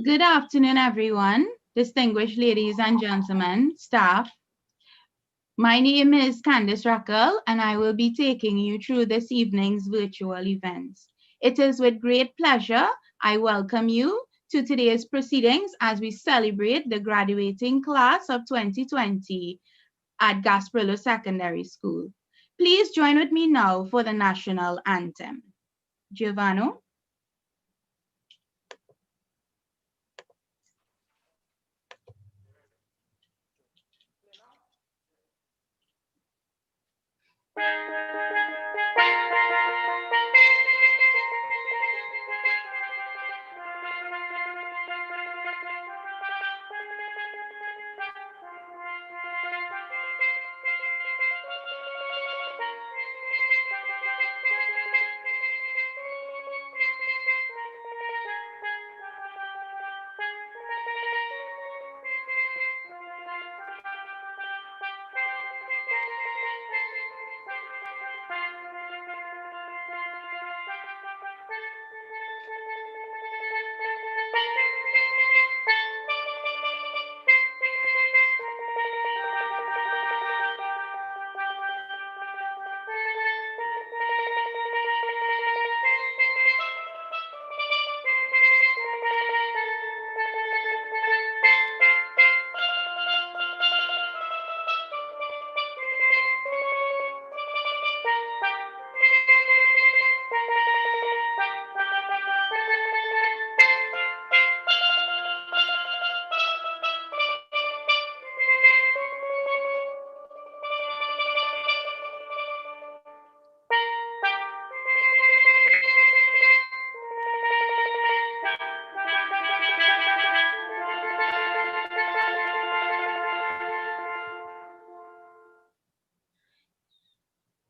Good afternoon, everyone, distinguished ladies and gentlemen, staff. My name is Candice Rackle, and I will be taking you through this evening's virtual events. It is with great pleasure I welcome you to today's proceedings as we celebrate the graduating class of 2020 at Gasparillo Secondary School. Please join with me now for the national anthem. Giovanni.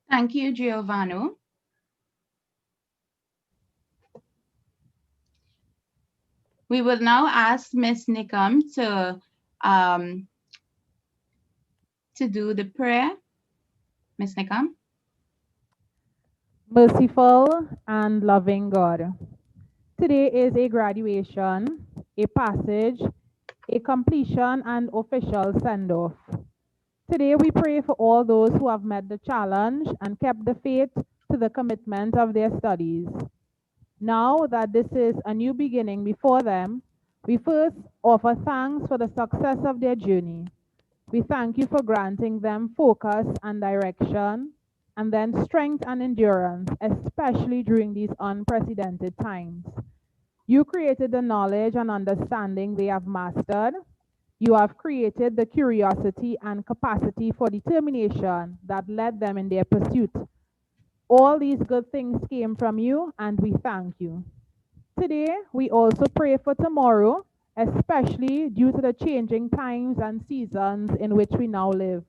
Thank you, Giovanni. We will now ask Ms. Nikam to do the prayer. Ms. Nikam. Merciful and loving God, today is a graduation, a passage, a completion, and official send-off. Today we pray for all those who have met the challenge and kept the faith to the commitment of their studies. Now that this is a new beginning before them, we first offer thanks for the success of their journey. We thank you for granting them focus and direction, and then strength and endurance, especially during these unprecedented times. You created the knowledge and understanding they have mastered. You have created the curiosity and capacity for determination that led them in their pursuit. All these good things came from you, and we thank you. Today, we also pray for tomorrow, especially due to the changing times and seasons in which we now live.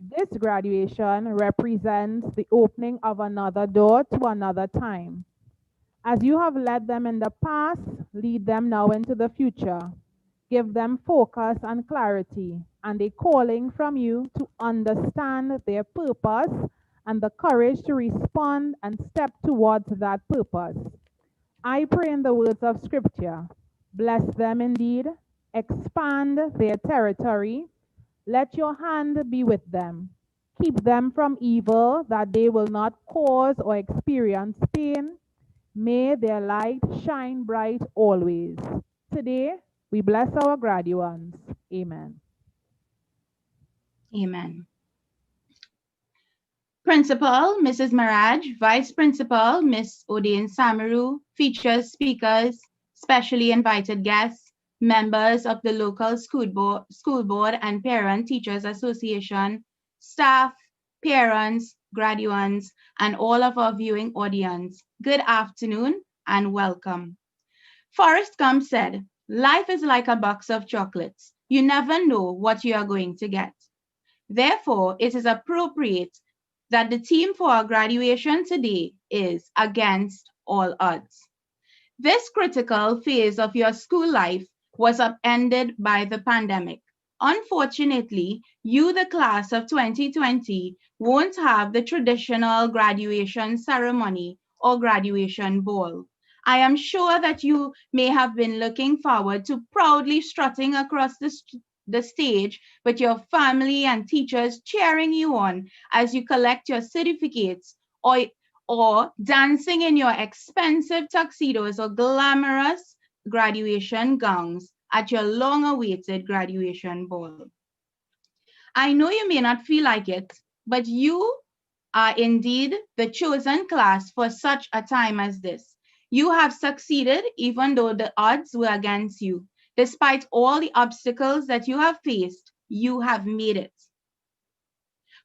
This graduation represents the opening of another door to another time. As you have led them in the past, lead them now into the future. Give them focus and clarity and a calling from you to understand their purpose and the courage to respond and step towards that purpose. I pray in the words of Scripture, bless them indeed, expand their territory, let your hand be with them. Keep them from evil, that they will not cause or experience pain. May their light shine bright always. Today, we bless our graduates. Amen. Amen. Principal, Mrs. Maraj, Vice Principal, Ms. Odein Samaru, features speakers, specially invited guests, members of the local school board and Parent Teachers Association, staff, parents, graduates, and all of our viewing audience. Good afternoon and welcome. Forrest Gump said, life is like a box of chocolates. You never know what you are going to get. Therefore, it is appropriate that the theme for our graduation today is Against All Odds. This critical phase of your school life was upended by the pandemic. Unfortunately, you, the class of 2020, won't have the traditional graduation ceremony or graduation ball. I am sure that you may have been looking forward to proudly strutting across the stage with your family and teachers cheering you on as you collect your certificates, or dancing in your expensive tuxedos or glamorous graduation gowns at your long awaited graduation ball. I know you may not feel like it, but you are indeed the chosen class for such a time as this. You have succeeded even though the odds were against you. Despite all the obstacles that you have faced, you have made it.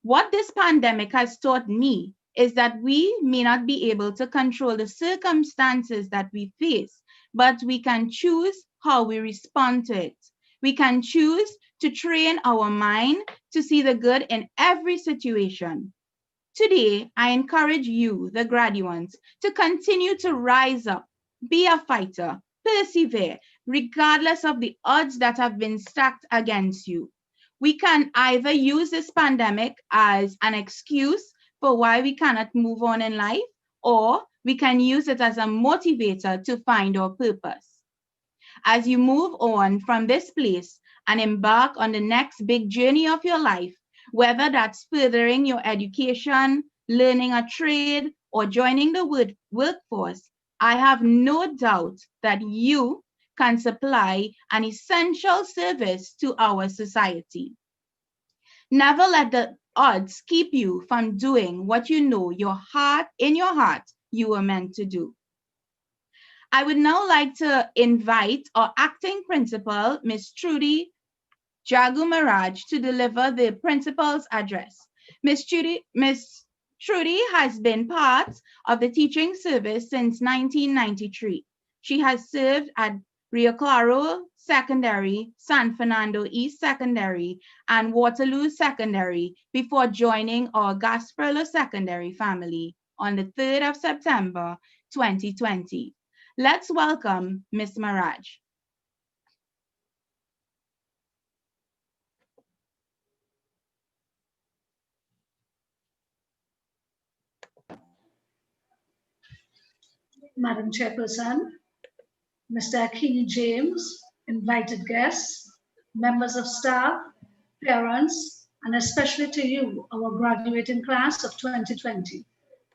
What this pandemic has taught me is that we may not be able to control the circumstances that we face, but we can choose how we respond to it. We can choose to train our mind to see the good in every situation. Today, I encourage you, the graduates, to continue to rise up, be a fighter, persevere, regardless of the odds that have been stacked against you. We can either use this pandemic as an excuse for why we cannot move on in life, or we can use it as a motivator to find our purpose. As you move on from this place and embark on the next big journey of your life, whether that's furthering your education, learning a trade, or joining the workforce, I have no doubt that you can supply an essential service to our society. Never let the odds keep you from doing what you know in your heart you were meant to do. I would now like to invite our acting principal, Ms. Trudy Jagumaraj, to deliver the principal's address. Ms. Trudy has been part of the teaching service since 1993. She has served at Rio Claro Secondary, San Fernando East Secondary, and Waterloo Secondary before joining our Gasparillo Secondary family on the 3rd of September, 2020. Let's welcome Ms. Maraj. Madam Chairperson, Mr. Akini James, invited guests, members of staff, parents, and especially to you, our graduating class of 2020.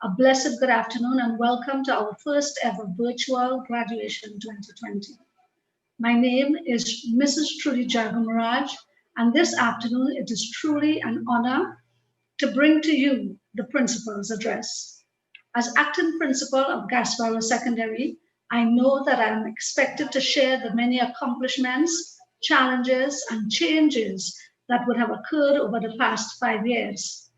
A blessed good afternoon and welcome to our first ever virtual graduation 2020. My name is Mrs. Trudy Jagamaraj, and this afternoon it is truly an honor to bring to you the principal's address. As acting principal of Gasparillo Secondary, I know that I am expected to share the many accomplishments, challenges, and changes that would have occurred over the past 5 years.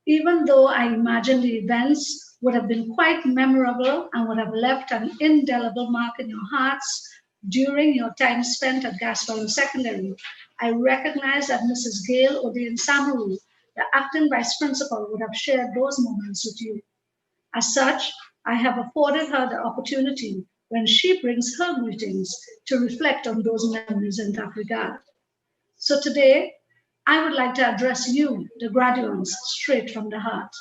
Even though I imagine the events would have been quite memorable and would have left an indelible mark in your hearts during your time spent at Gasparillo Secondary, I recognize that Mrs. Gail Odean Samaru, the acting vice principal, would have shared those moments with you. As such, I have afforded her the opportunity when she brings her greetings to reflect on those memories in that regard. So today, I would like to address you, the graduates, straight from the heart.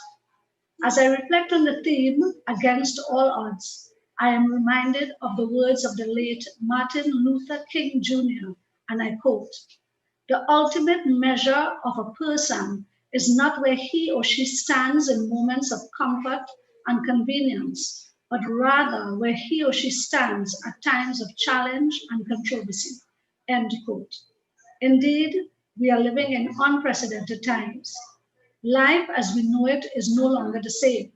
As I reflect on the theme, Against All Odds, I am reminded of the words of the late Martin Luther King Jr., and I quote, "The ultimate measure of a person is not where he or she stands in moments of comfort and convenience, but rather where he or she stands at times of challenge and controversy." End quote. Indeed, we are living in unprecedented times. Life as we know it is no longer the same.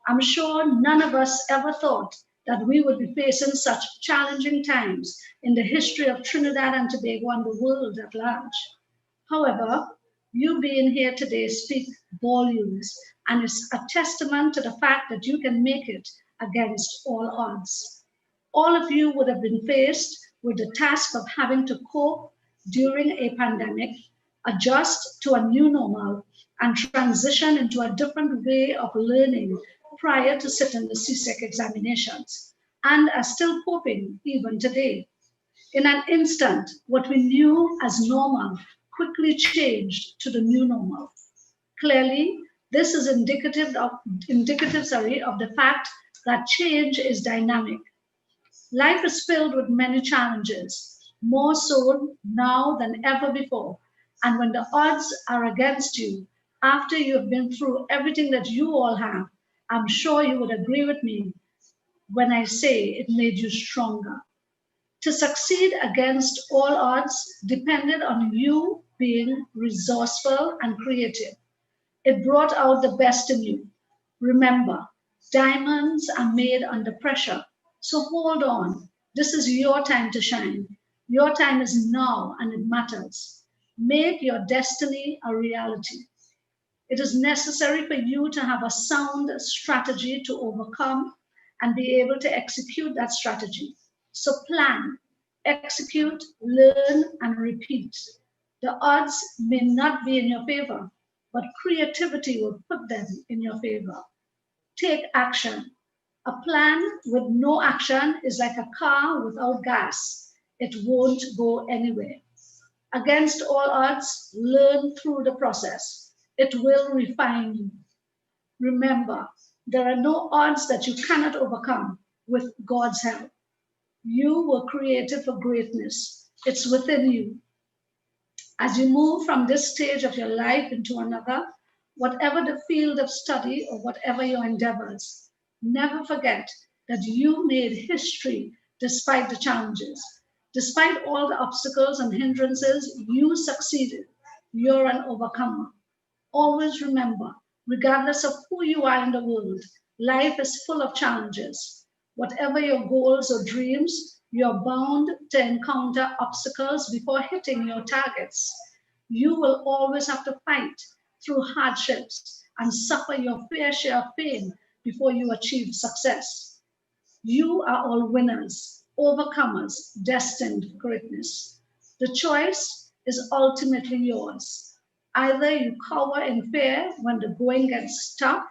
I'm sure none of us ever thought that we would be facing such challenging times in the history of Trinidad and Tobago and the world at large. However, you being here today speaks volumes and is a testament to the fact that you can make it against all odds. All of you would have been faced with the task of having to cope during a pandemic, adjust to a new normal, and transition into a different way of learning prior to sitting the CSEC examinations, and are still coping even today. In an instant, what we knew as normal quickly changed to the new normal. Clearly, this is indicative of the fact that change is dynamic. Life is filled with many challenges, more so now than ever before. And when the odds are against you, after you have been through everything that you all have, I'm sure you would agree with me when I say it made you stronger. To succeed against all odds depended on you being resourceful and creative. It brought out the best in you. Remember, diamonds are made under pressure. So hold on. This is your time to shine. Your time is now and it matters. Make your destiny a reality. It is necessary for you to have a sound strategy to overcome and be able to execute that strategy. So plan, execute, learn, and repeat. The odds may not be in your favor, but creativity will put them in your favor. Take action. A plan with no action is like a car without gas. It won't go anywhere. Against all odds, learn through the process. It will refine you. Remember, there are no odds that you cannot overcome with God's help. You were created for greatness. It's within you. As you move from this stage of your life into another, whatever the field of study or whatever your endeavors, never forget that you made history despite the challenges. Despite all the obstacles and hindrances, you succeeded. You're an overcomer. Always remember, regardless of who you are in the world, life is full of challenges. Whatever your goals or dreams, you're bound to encounter obstacles before hitting your targets. You will always have to fight through hardships and suffer your fair share of pain before you achieve success. You are all winners, overcomers, destined for greatness. The choice is ultimately yours. Either you cower in fear when the going gets tough,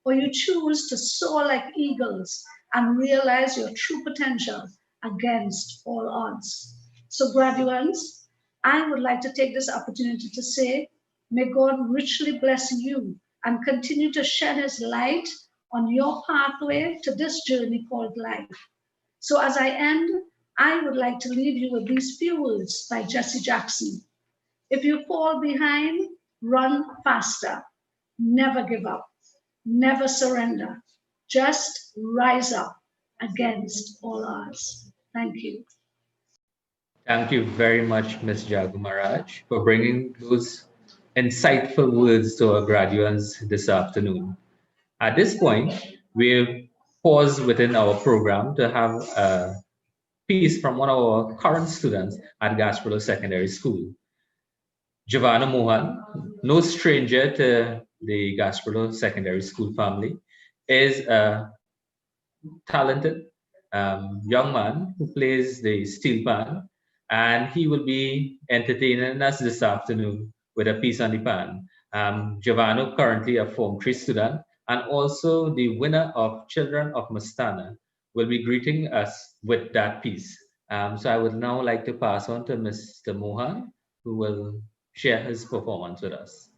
or you choose to soar like eagles and realize your true potential against all odds. So, graduates, I would like to take this opportunity to say, may God richly bless you and continue to shed his light on your pathway to this journey called life. So, as I end, I would like to leave you with these few words by Jesse Jackson. If you fall behind, run faster. Never give up. Never surrender. Just rise up against all odds. Thank you. Thank you very much, Ms. Jagumaraj, for bringing those insightful words to our graduates this afternoon. At this point, we've paused within our program to have a piece from one of our current students at Gasparillo Secondary School. Giovanna Mohan, no stranger to the Gasparillo Secondary School family, is a talented young man who plays the steel pan, and he will be entertaining us this afternoon with a piece on the pan. Giovanni, currently a Form 3 student, and also the winner of Children of Mastana, will be greeting us with that piece. So I would now like to pass on to Mr. Mohan, who will share his performance with us.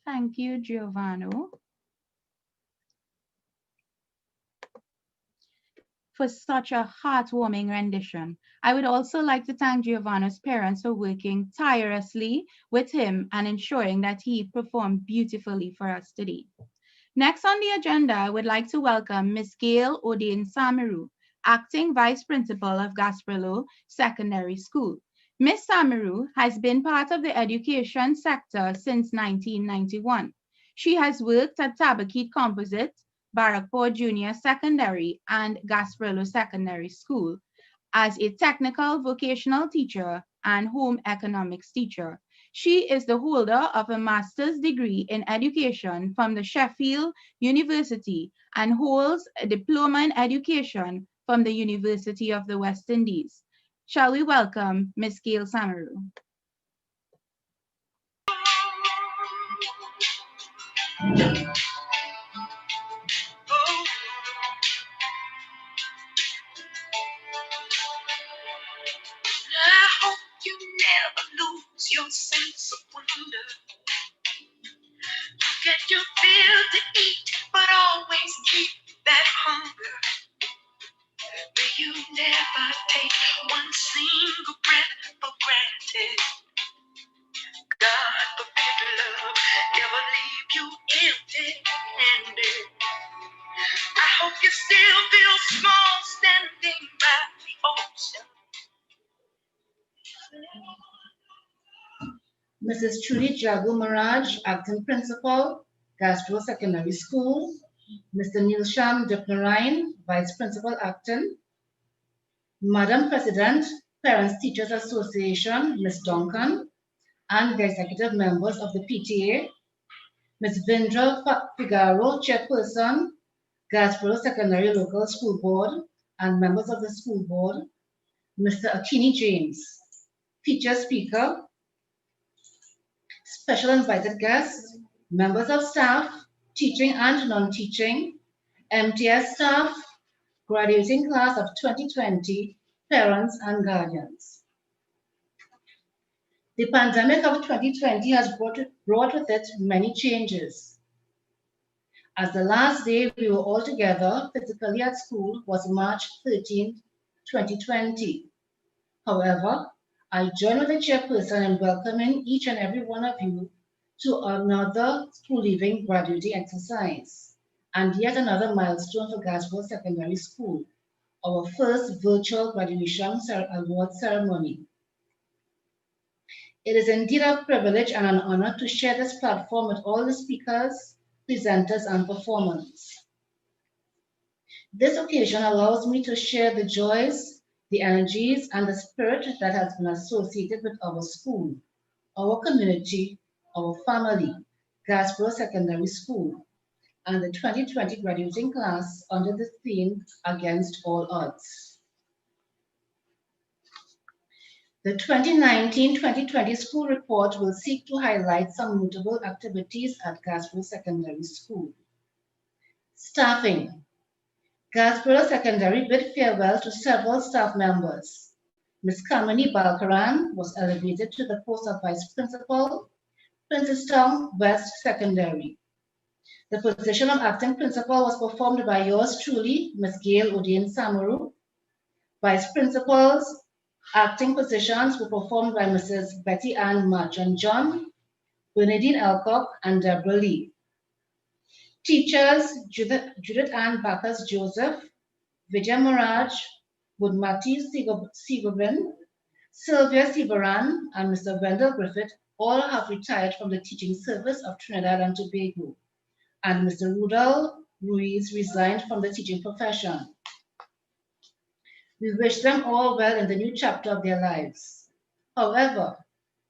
Thank you, Giovanni, for such a heartwarming rendition. I would also like to thank Giovanni's parents for working tirelessly with him and ensuring that he performed beautifully for us today. Next on the agenda, I would like to welcome Ms. Gail Odin Samaru, Acting Vice Principal of Gasparillo Secondary School. Ms. Samaru has been part of the education sector since 1991. She has worked at Tabakit Composite, Barrackport Junior Secondary, and Gasparillo Secondary School as a technical vocational teacher and home economics teacher. She is the holder of a master's degree in education from the Sheffield University and holds a diploma in education from the University of the West Indies. Shall we welcome Ms. Gail Samaru? I hope you never lose your sense of wonder. Get your fill to eat, but always keep that hunger. May you never take one single breath for granted. God forbid love ever leave you empty-handed. I hope you still feel small standing by the ocean. Mrs. Trudy Jagu Maraj, Acting Principal, Gasparillo Secondary School, Mr. Nilsham Dipnarayan, Vice Principal Acting, Madam President, Parents Teachers Association, Ms. Duncan, and the executive members of the PTA, Ms. Vindra Figaro, Chairperson, Gasparillo Secondary Local School Board, and members of the school board, Mr. Akini James, feature speaker, special invited guests, members of staff, teaching and non-teaching, MTS staff, graduating class of 2020, parents and guardians. The pandemic of 2020 has brought with it many changes. As the last day we were all together physically at school was March 13, 2020. However, I join with the chairperson in welcoming each and every one of you to another school leaving graduating exercise and yet another milestone for Gasparillo Secondary School, our first virtual graduation award ceremony. It is indeed a privilege and an honor to share this platform with all the speakers, presenters, and performers. This occasion allows me to share the joys, the energies, and the spirit that has been associated with our school, our community, our family, Gasparillo Secondary School, and the 2020 graduating class under the theme Against All Odds. The 2019-2020 school report will seek to highlight some notable activities at Gasparillo Secondary School. Staffing. Gasparillo Secondary bid farewell to several staff members. Ms. Kamini Balkaran was elevated to the post of Vice Principal, Princestown West Secondary. The position of Acting Principal was performed by yours truly, Ms. Gail Odin Samaru. Vice Principals, acting positions were performed by Mrs. Betty Ann Marchand John, Bernadine Alcock, and Deborah Lee. Teachers, Judith Ann Bacchus Joseph, Vijay Maraj, Budmati Sigobin, Sylvia Sivaran, and Mr. Wendell Griffith all have retired from the teaching service of Trinidad and Tobago, and Mr. Rudolph Ruiz resigned from the teaching profession. We wish them all well in the new chapter of their lives. However,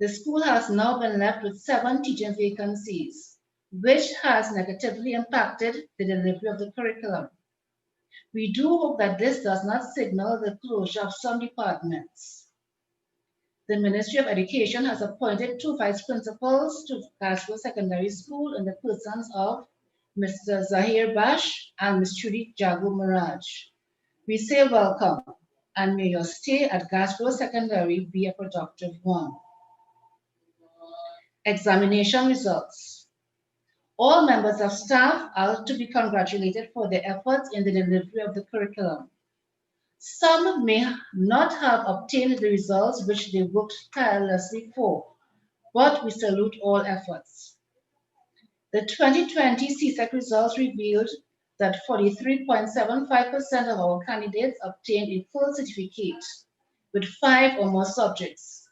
the school has now been left with 7 teaching vacancies, which has negatively impacted the delivery of the curriculum. We do hope that this does not signal the closure of some departments. The Ministry of Education has appointed 2 vice principals to Gasparillo Secondary School in the persons of Mr. Zahir Bash and Ms. Trudy Jagu Maraj. We say welcome, and may your stay at Gasparillo Secondary be a productive one. Examination results. All members of staff are to be congratulated for their efforts in the delivery of the curriculum. Some may not have obtained the results which they worked tirelessly for, but we salute all efforts. The 2020 CSEC results revealed that 43.75% of our candidates obtained a full certificate with 5 or more subjects.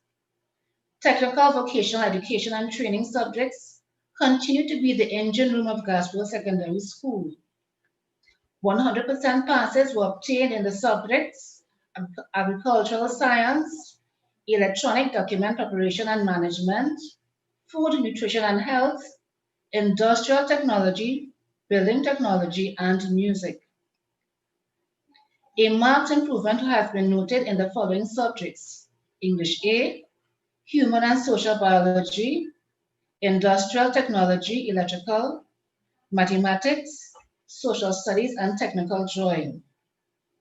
Technical, vocational education and training subjects continue to be the engine room of Gasparillo Secondary School. 100% passes were obtained in the subjects agricultural science, electronic document preparation and management, food, nutrition and health, industrial technology, building technology, and music. A marked improvement has been noted in the following subjects: English A, Human and Social Biology, Industrial Technology, Electrical, Mathematics, Social Studies, and Technical Drawing.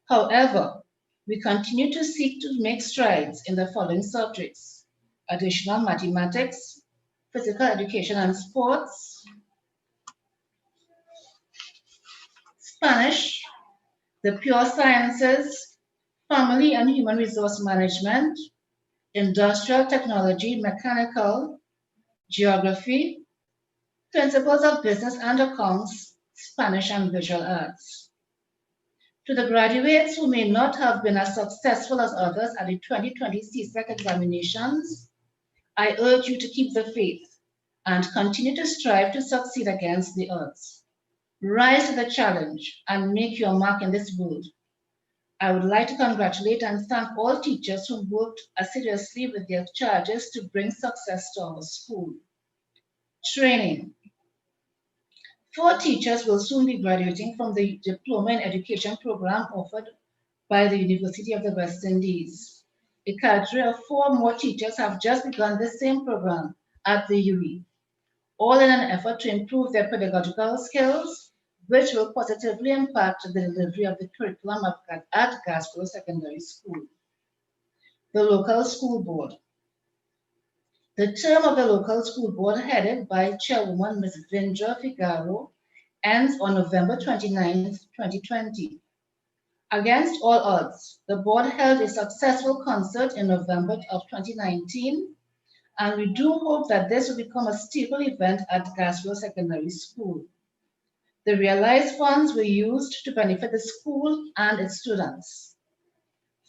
However, we continue to seek to make strides in the following subjects: additional mathematics, physical education and sports, Spanish, the pure sciences, family and human resource management, industrial technology, mechanical, geography, principles of business and accounts, Spanish and visual arts. To the graduates who may not have been as successful as others at the 2020 CSEC examinations, I urge you to keep the faith and continue to strive to succeed against the odds. Rise to the challenge and make your mark in this world. I would like to congratulate and thank all teachers who worked assiduously with their charges to bring success to our school. Training. 4 teachers will soon be graduating from the Diploma in Education program offered by the University of the West Indies. A cadre of 4 more teachers have just begun the same program at the UE, all in an effort to improve their pedagogical skills, which will positively impact the delivery of the curriculum at Gasparillo Secondary School. The local school board. The term of the local school board, headed by Chairwoman Ms. Vindra Figaro, ends on November 29, 2020. Against all odds, the board held a successful concert in November of 2019, and we do hope that this will become a staple event at Gasparillo Secondary School. The realized funds were used to benefit the school and its students.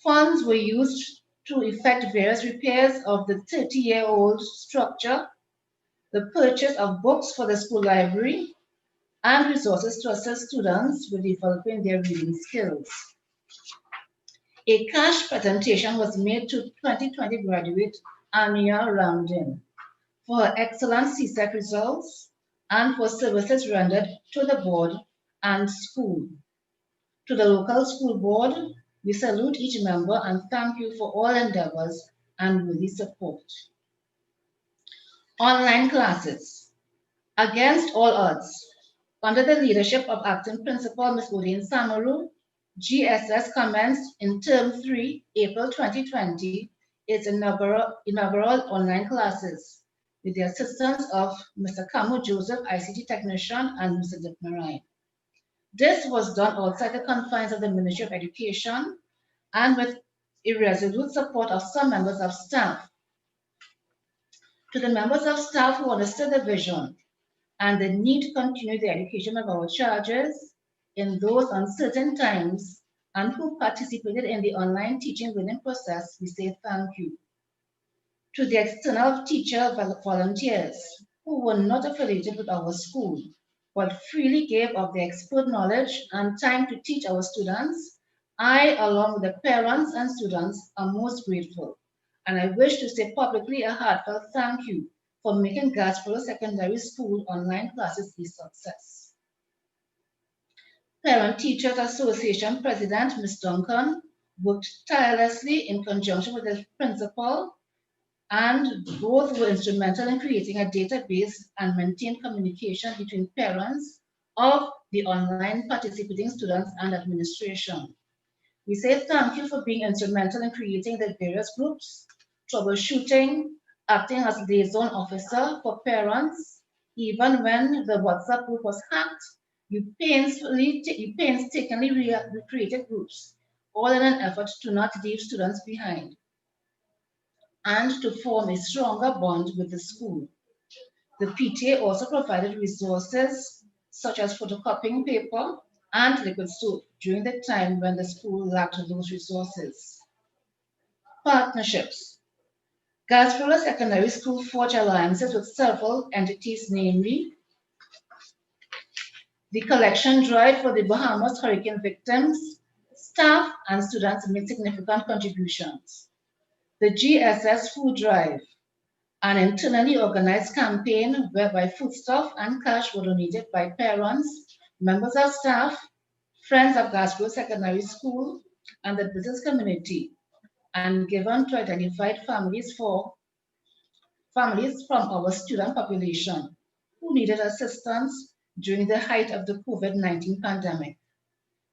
Funds were used to effect various repairs of the 30-year-old structure, the purchase of books for the school library, and resources to assist students with developing their reading skills. A cash presentation was made to 2020 graduate Ania Roundin for her excellent CSEC results and for services rendered to the board and school. To the local school board, we salute each member and thank you for all endeavors and worthy support. Online classes. Against all odds, under the leadership of Acting Principal Ms. Odin Samaru, GSS commenced in Term 3, April 2020, its inaugural online classes with the assistance of Mr. Kamu Joseph, ICT Technician, and Mr. Dick Marine. This was done outside the confines of the Ministry of Education and with irresolute support of some members of staff. To the members of staff who understood the vision and the need to continue the education of our charges in those uncertain times and who participated in the online teaching learning process, we say thank you. To the external teacher volunteers who were not affiliated with our school, but freely gave of their expert knowledge and time to teach our students, I, along with the parents and students, are most grateful. And I wish to say publicly a heartfelt thank you for making Gasparillo Secondary School online classes a success. Parent Teachers Association President Ms. Duncan worked tirelessly in conjunction with the principal, and both were instrumental in creating a database and maintain communication between parents of the online participating students and administration. We say thank you for being instrumental in creating the various groups, troubleshooting, acting as liaison officer for parents, Even when the WhatsApp group was hacked, you painstakingly recreated groups, all in an effort to not leave students behind and to form a stronger bond with the school. The PTA also provided resources such as photocopying paper and liquid soap during the time when the school lacked those resources. Partnerships. Gasparillo Secondary School forged alliances with several entities, namely the collection drive for the Bahamas hurricane victims. Staff and students made significant contributions. The Gss Food Drive, an internally organized campaign whereby foodstuff and cash were donated by parents, members of staff, friends of Gasparillo Secondary School, and the business community, and given to identified families from our student population who needed assistance during the height of the COVID-19 pandemic.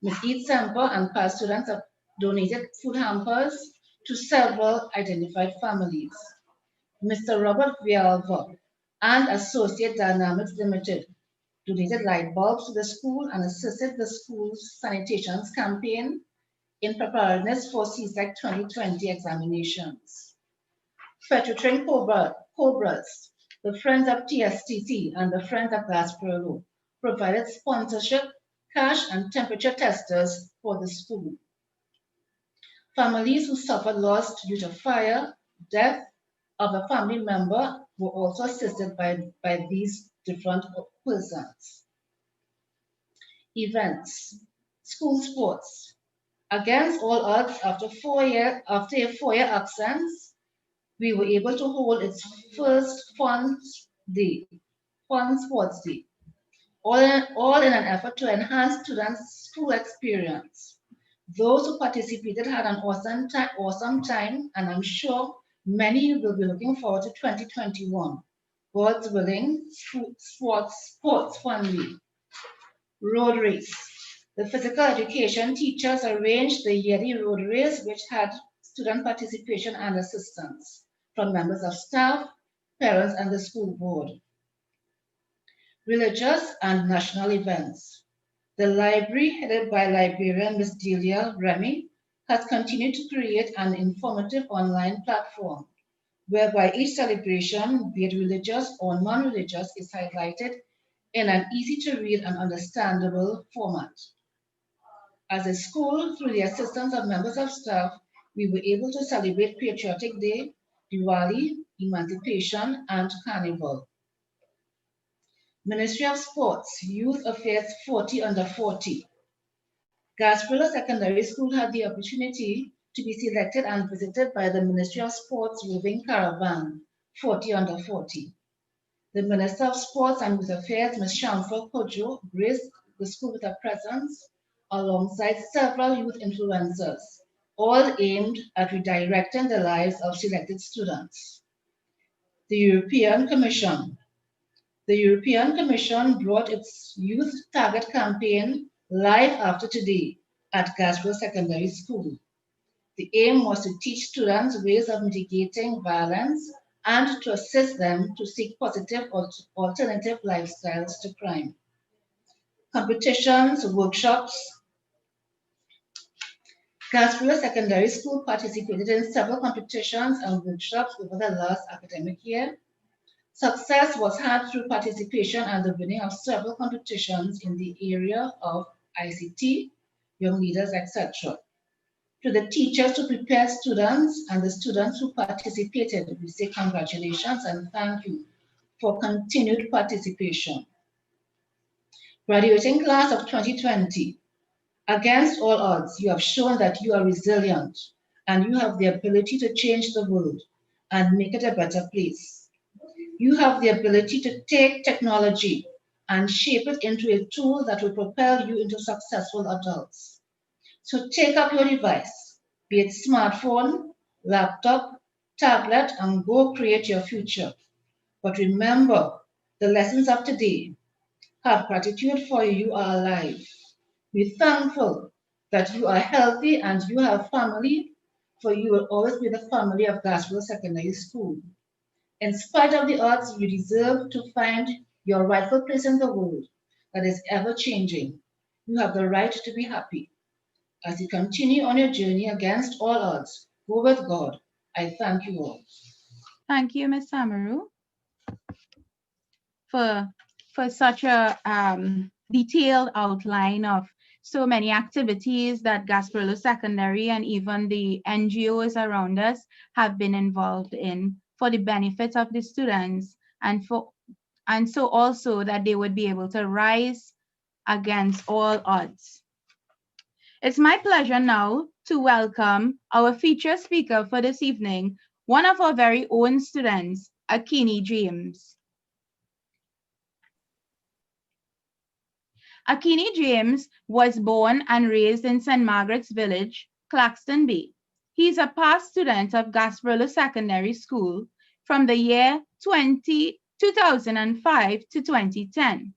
Ms. Eid Semper and past students have donated food hampers to several identified families. Mr. Robert Vialva and Associate Dynamics Limited donated light bulbs to the school and assisted the school's sanitation campaign in preparedness for CSEC 2020 examinations. Fettuccine Cobras, the Friends of TSTC and the Friends of Gasparillo provided sponsorship, cash, and temperature testers for the school. Families who suffered loss due to fire, death of a family member were also assisted by these different persons. Events, school sports. Against all odds, after a 4-year absence, we were able to hold its first fun sports day, all in an effort to enhance students' school experience. Those who participated had an awesome time, and I'm sure many will be looking forward to 2021. God's willing, sports fun week. Road race. The physical education teachers arranged the yearly road race, which had student participation and assistance from members of staff, parents, and the school board. Religious and national events. The library, headed by librarian Ms. Delia Remy, has continued to create an informative online platform whereby each celebration, be it religious or non-religious, is highlighted in an easy-to-read and understandable format. As a school, through the assistance of members of staff, we were able to celebrate Patriotic Day, Diwali, Emancipation, and Carnival. Ministry of Sports, Youth Affairs 40 under 40. Gasparillo Secondary School had the opportunity to be selected and visited by the Ministry of Sports Roving Caravan 40 under 40. The Minister of Sports and Youth Affairs, Ms. Shamfra Kojo, graced the school with her presence alongside several youth influencers, all aimed at redirecting the lives of selected students. The European Commission. The European Commission brought its Youth Target campaign live after today at Gasparillo Secondary School. The aim was to teach students ways of mitigating violence and to assist them to seek positive alternative lifestyles to crime. Competitions, workshops. Gasparillo Secondary School participated in several competitions and workshops over the last academic year. Success was had through participation and the winning of several competitions in the area of ICT, young leaders, etc. To the teachers who prepared students and the students who participated, we say congratulations and thank you for continued participation. Graduating class of 2020. Against all odds, you have shown that you are resilient and you have the ability to change the world and make it a better place. You have the ability to take technology and shape it into a tool that will propel you into successful adults. So take up your device, be it smartphone, laptop, tablet, and go create your future. But remember the lessons of today. Have gratitude for you are alive. Be thankful that you are healthy and you have family, for you will always be the family of Gasparillo Secondary School. In spite of the odds, you deserve to find your rightful place in the world that is ever changing. You have the right to be happy. As you continue on your journey against all odds, go with God. I thank you all. Thank you, Ms. Samaru, for such a detailed outline of so many activities that Gasparillo Secondary and even the NGOs around us have been involved in for the benefit of the students and so also that they would be able to rise against all odds. It's my pleasure now to welcome our featured speaker for this evening, one of our very own students, Akini James. Akini James was born and raised in St. Margaret's Village, Claxton Bay. He is a past student of Gasparillo Secondary School from the year 2005 to 2010.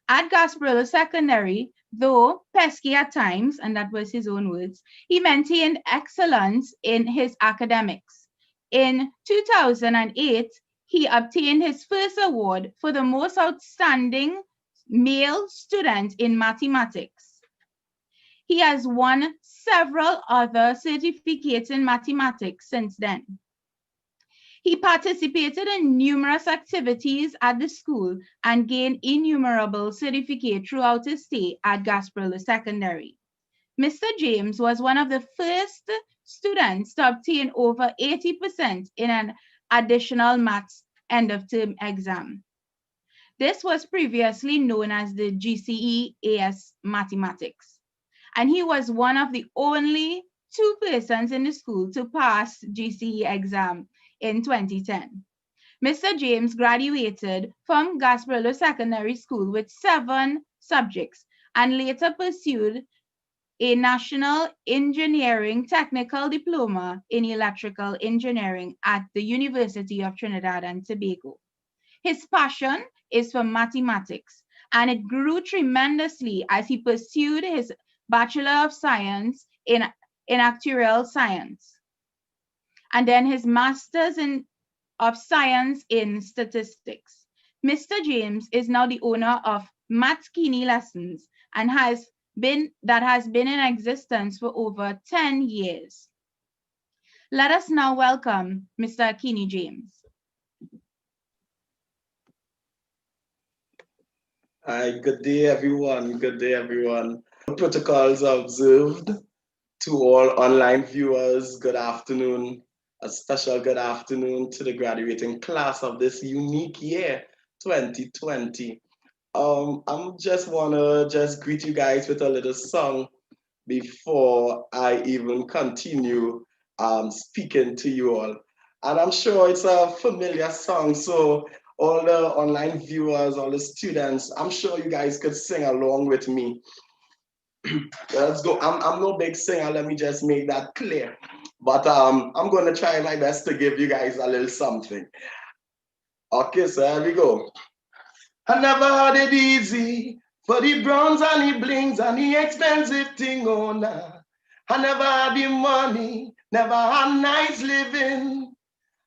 At Gasparillo Secondary, though pesky at times, and that was his own words, he maintained excellence in his academics. In 2008, he obtained his first award for the most outstanding male student in mathematics. He has won several other certificates in mathematics since then. He participated in numerous activities at the school and gained innumerable certificates throughout his stay at Gasparillo Secondary. Mr. James was one of the first students to obtain over 80% in an additional maths end-of-term exam. This was previously known as the GCE Mathematics, and he was one of the only 2 persons in the school to pass GCE exam in 2010. Mr. James graduated from Gasparillo Secondary School with 7 subjects and later pursued a National Engineering Technical Diploma in Electrical Engineering at the University of Trinidad and Tobago. His passion is for mathematics, and it grew tremendously as he pursued his Bachelor of Science in Actuarial Science, and then his Master's of Science in Statistics. Mr. James is now the owner of Mathkini Lessons and has been in existence for over 10 years. Let us now welcome Mr. Akini James. Hi, good day, everyone. Good day, everyone. Protocols observed. To all online viewers, good afternoon. A special good afternoon to the graduating class of this unique year, 2020. I'm just wanna greet you guys with a little song before I even continue speaking to you all. And I'm sure it's a familiar song, so all the online viewers, all the students, I'm sure you guys could sing along with me. Let's go. I'm no big singer, let me just make that clear. But I'm gonna try my best to give you guys a little something. Okay, so here we go. I never had it easy for the bronze and the blings and the expensive thing on. I never had the money, never had nice living.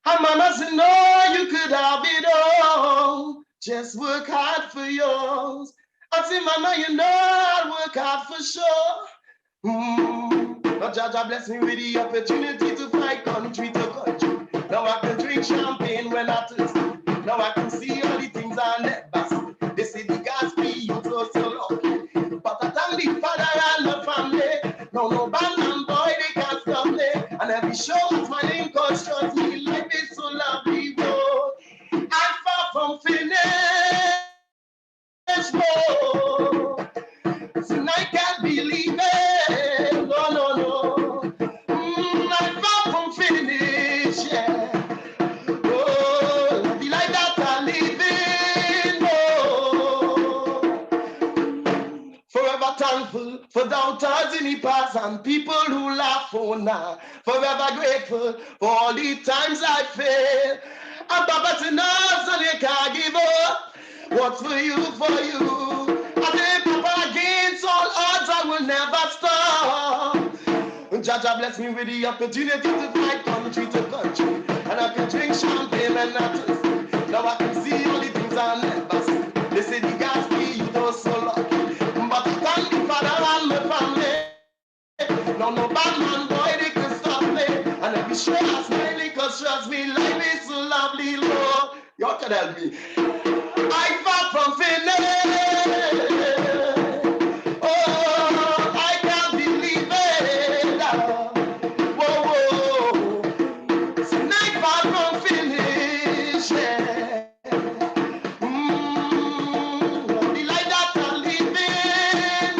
And mama said, no, you could have it all. Just work hard for yours. I said, mama, you know I'll work hard for sure. But Jaja bless me with the opportunity to fly country to country. Now I can drink champagne when I thirst. Now I can see all the things I never see. They say the Gasparillo was so lucky. But I thank the father and the family. No band and boy, they can't stop me. And every show is my name, cause trust me, life is so lovely, bro. I'm far from finished, bro. And I can't believe it, no. I'm far from finished, yeah. Oh, the life that I live in, oh. Forever thankful for doubters in the past and people who laugh for now. Forever grateful for all the times I failed. And Papa to know so they can't give up. What's for you, for you. I say, Papa, against all odds, I will never stop. Jaja bless me with the opportunity to fly country to country. And I can drink champagne and not thirst. Now I can see all the things I never see. They say the Gasparillo so lucky, but I thank the Father and my family. No, no bad man, boy, they can stop me. And if you sure as smiling, cause trust me, life is so lovely, Lord. You can help me. I fought from finish. Oh, I can't believe it. Whoa, whoa. It's a night far from finish. Yeah. The life that I'm living.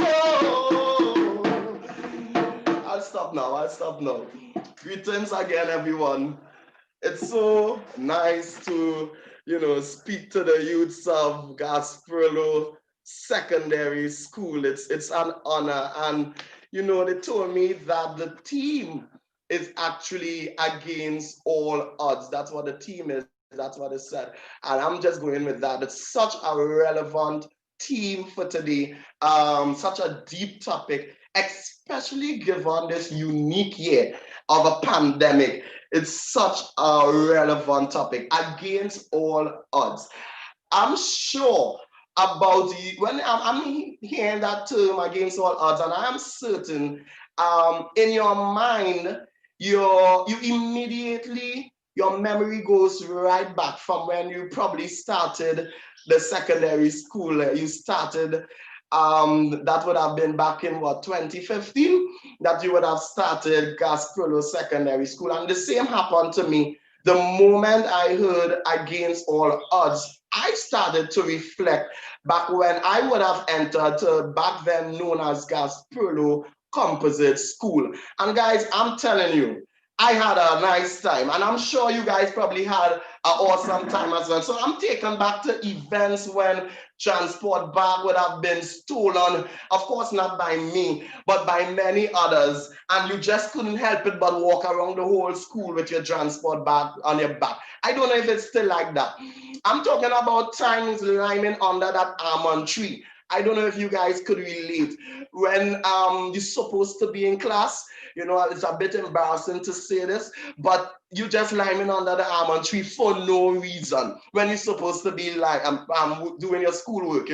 Oh. I'll stop now. I'll stop now. Greetings again, everyone. It's so nice to, speak to the youths of Gasparillo Secondary School. It's an honor. And, they told me that the team is actually against all odds. That's what the team is. That's what it said. And I'm just going with that. It's such a relevant team for today, such a deep topic, especially given this unique year of a pandemic. It's such a relevant topic, against all odds. I'm sure about when I'm hearing that term, against all odds, and I am certain in your mind, you immediately, your memory goes right back from when you probably started the secondary school. You started, that would have been back in what, 2015, that you would have started Gasparillo Secondary School. And the same happened to me. The moment I heard against all odds, I started to reflect back when I would have entered back then known as Gasparillo Composite School. And guys, I'm telling you, I had a nice time, and I'm sure you guys probably had an awesome time as well. So I'm taken back to events when transport bag would have been stolen, of course not by me, but by many others, and you just couldn't help it but walk around the whole school with your transport bag on your back. I don't know if it's still like that. I'm talking about times climbing under that almond tree. I don't know if you guys could relate. When you're supposed to be in class, it's a bit embarrassing to say this, but you just climbing under the almond tree for no reason when you're supposed to be like doing your schoolwork,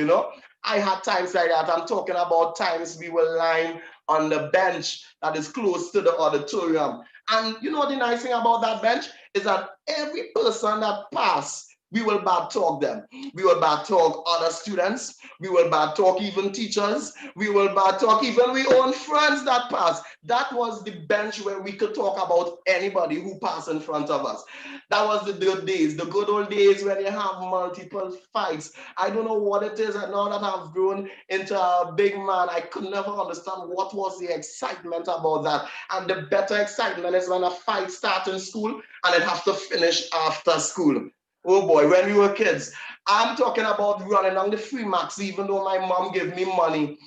I had times like that. I'm talking about times we were lying on the bench that is close to the auditorium. And the nice thing about that bench is that every person that passed, we will bad talk them. We will bad talk other students. We will bad talk even teachers. We will bad talk even we own friends that pass. That was the bench where we could talk about anybody who passed in front of us. That was the good days, the good old days when you have multiple fights. I don't know what it is, and now that I've grown into a big man, I could never understand what was the excitement about that. And the better excitement is when a fight starts in school and it has to finish after school. Oh boy, when we were kids, I'm talking about running down the free max, even though my mom gave me money.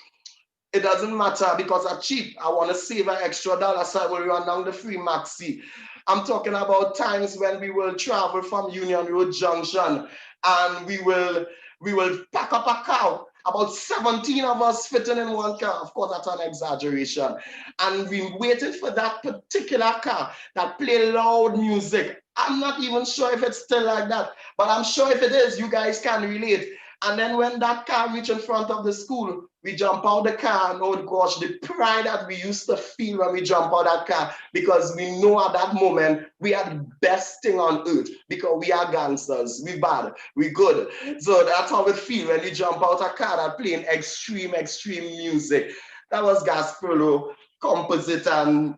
It doesn't matter because I'm cheap. I want to save an extra dollar, so I will run down the free maxi. I'm talking about times when we will travel from Union Road Junction and we will pack up a car. About 17 of us fitting in one car. Of course, that's an exaggeration. And we waited for that particular car that play loud music. I'm not even sure if it's still like that, but I'm sure if it is, you guys can relate. And then when that car reached in front of the school, we jump out the car, and oh gosh, the pride that we used to feel when we jump out that car, because we know at that moment we are the best thing on earth, because we are gangsters, we bad, we good. So that's how it feels when you jump out a car that playing extreme music. That was Gasparillo Composite, and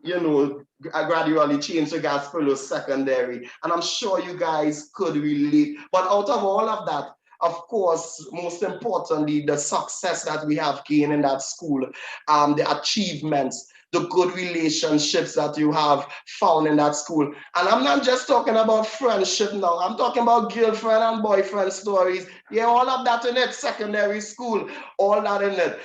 I gradually changed to Gasparillo Secondary, and I'm sure you guys could relate. But out of all of that, of course, most importantly, the success that we have gained in that school, the achievements, the good relationships that you have found in that school. And I'm not just talking about friendship now. I'm talking about girlfriend and boyfriend stories. Yeah, all of that in it, secondary school, all that in it.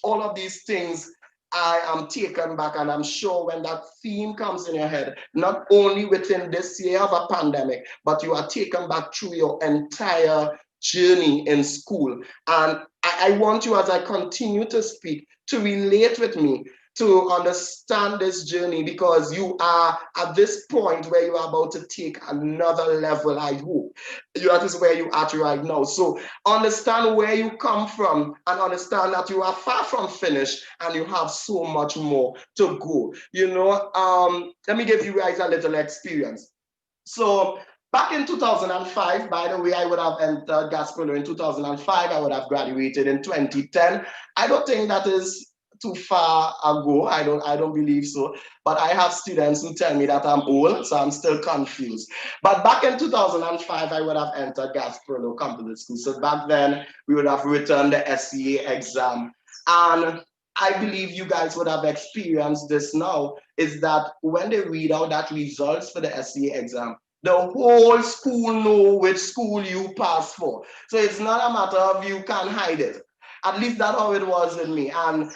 All of these things, I am taken back, and I'm sure when that theme comes in your head, not only within this year of a pandemic, but you are taken back through your entire journey in school. And I want you, as I continue to speak, to relate with me to understand this journey, because you are at this point where you are about to take another level, I hope. That is where you are right now. So understand where you come from and understand that you are far from finished and you have so much more to go. Let me give you guys a little experience. So back in 2005, by the way, I would have entered Gasparillo in 2005. I would have graduated in 2010. I don't think that is too far ago. I don't believe so. But I have students who tell me that I'm old, so I'm still confused. But back in 2005, I would have entered Gasparillo Composite School. So back then, we would have written the SCA exam. And I believe you guys would have experienced this now, is that when they read out that results for the SCA exam, the whole school know which school you passed for. So it's not a matter of you can't hide it. At least that's how it was with me. And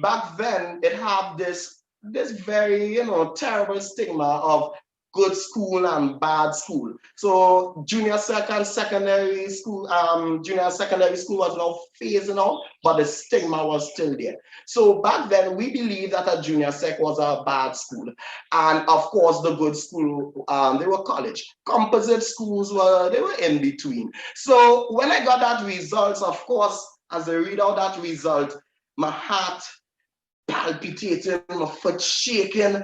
back then, it had this very, terrible stigma of good school and bad school. So junior secondary school was now phasing out, but the stigma was still there. So back then, we believed that a junior sec was a bad school. And of course, the good school, they were college. Composite schools they were in between. So when I got that results, of course, as I read out that result, my heart palpitating, my foot shaking,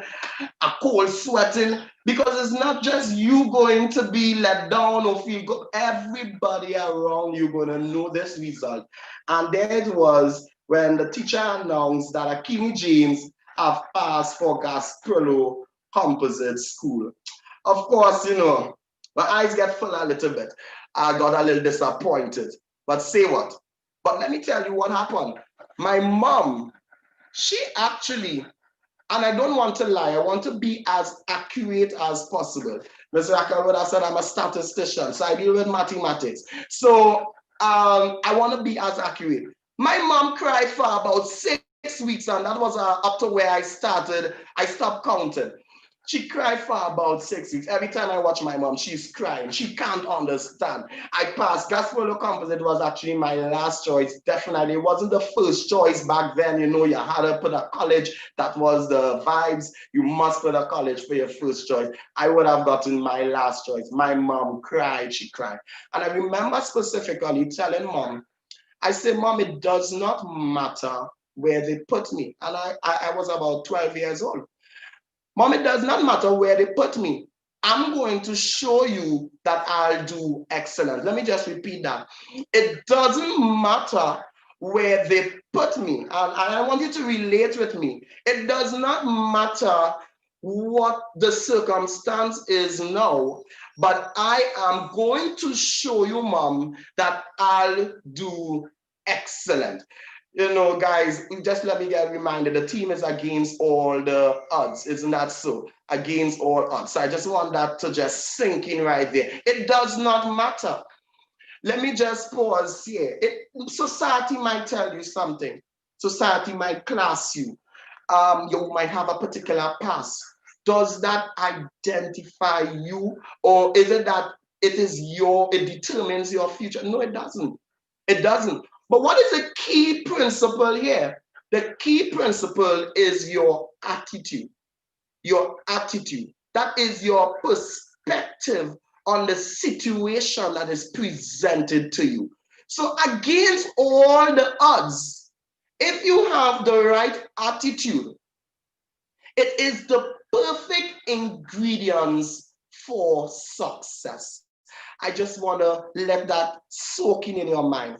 a cold sweating, because it's not just you going to be let down or feel good. Everybody around you going to know this result. And there it was when the teacher announced that Akini James have passed for Gasparillo Composite School. Of course, my eyes get full a little bit. I got a little disappointed. But say what? But let me tell you what happened. My mom, she actually, and I don't want to lie, I want to be as accurate as possible. Mr. Akaroda said I'm a statistician, so I deal with mathematics. So I want to be as accurate. My mom cried for about 6 weeks, and that was up to where I stopped counting. She cried for about 6 weeks. Every time I watch my mom, she's crying. She can't understand. I passed. Gasparillo Composite was actually my last choice. Definitely. It wasn't the first choice back then. You had to put a college. That was the vibes. You must put a college for your first choice. I would have gotten my last choice. My mom cried. She cried. And I remember specifically telling mom, I said, Mom, it does not matter where they put me. And I was about 12 years old. Mom, it does not matter where they put me. I'm going to show you that I'll do excellent. Let me just repeat that. It doesn't matter where they put me. And I want you to relate with me. It does not matter what the circumstance is now, but I am going to show you, Mom, that I'll do excellent. Guys, just let me get reminded, the team is against all the odds. Isn't that so? Against all odds. So I just want that to just sink in right there. It does not matter. Let me just pause here. Society might tell you something. Society might class you. You might have a particular past. Does that identify you? Or is it that it determines your future? No, it doesn't. It doesn't. But what is the key principle here? The key principle is your attitude. Your attitude. That is your perspective on the situation that is presented to you. So against all the odds, if you have the right attitude, it is the perfect ingredients for success. I just want to let that soak in your mind.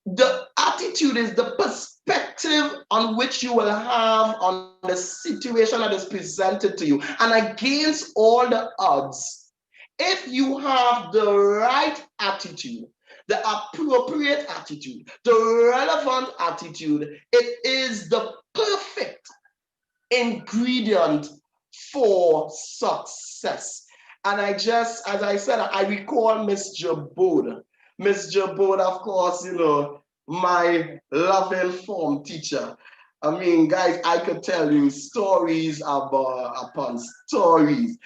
The attitude is the perspective on which you will have on the situation that is presented to you. And against all the odds, if you have the right attitude, the appropriate attitude, the relevant attitude, it is the perfect ingredient for success. And as I said, I recall Miss Jabode. Miss Jabode, of course, my loving form teacher. I mean, guys, I could tell you stories upon stories.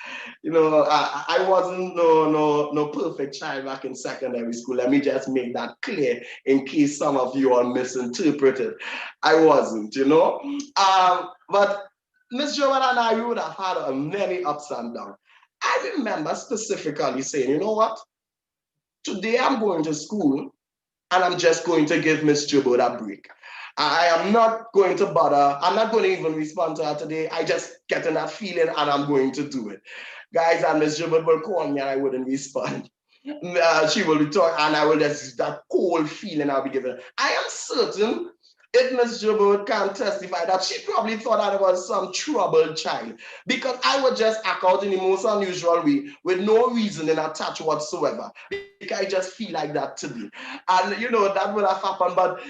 You know, I wasn't no perfect child back in secondary school. Let me just make that clear in case some of you are misinterpreted. I wasn't, you know. But Miss Joanna and I, we would have had many ups and downs. I remember specifically saying, you know what? Today I'm going to school and I'm just going to give Miss Jubot a break. I am not going to bother. I'm not going to even respond to her today. I just get in that feeling and I'm going to do it. Guys, and Miss Jubot will call me and I wouldn't respond. She will be talking and I will just, that cold feeling I'll be giving. I am certain if Miss Jubot can testify that she probably thought that I was some troubled child because I would just act out in the most unusual way with no reasoning attached whatsoever. Because I just feel like that today. And you know, that would have happened, but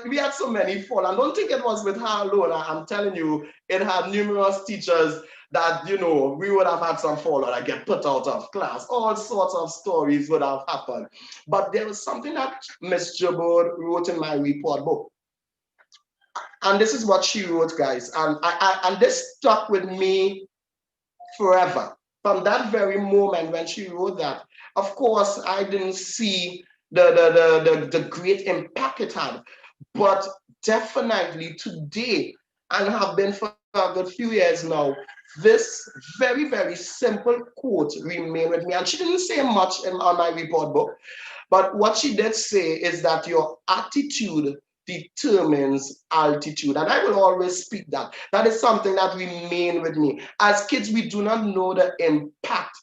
we had so many fall. And don't think it was with her alone. I'm telling you, it had numerous teachers that, you know, we would have had some fallout, I get put out of class. All sorts of stories would have happened. But there was something that Miss Jabot wrote in my report book. And this is what she wrote, guys. And this stuck with me forever. From that very moment when she wrote that, of course, I didn't see the great impact it had. But definitely today, and have been for a good few years now, this very, very simple quote remained with me. And she didn't say much on my report book, but what she did say is that your attitude determines altitude. And I will always speak that. That is something that remains with me. As kids, we do not know the impact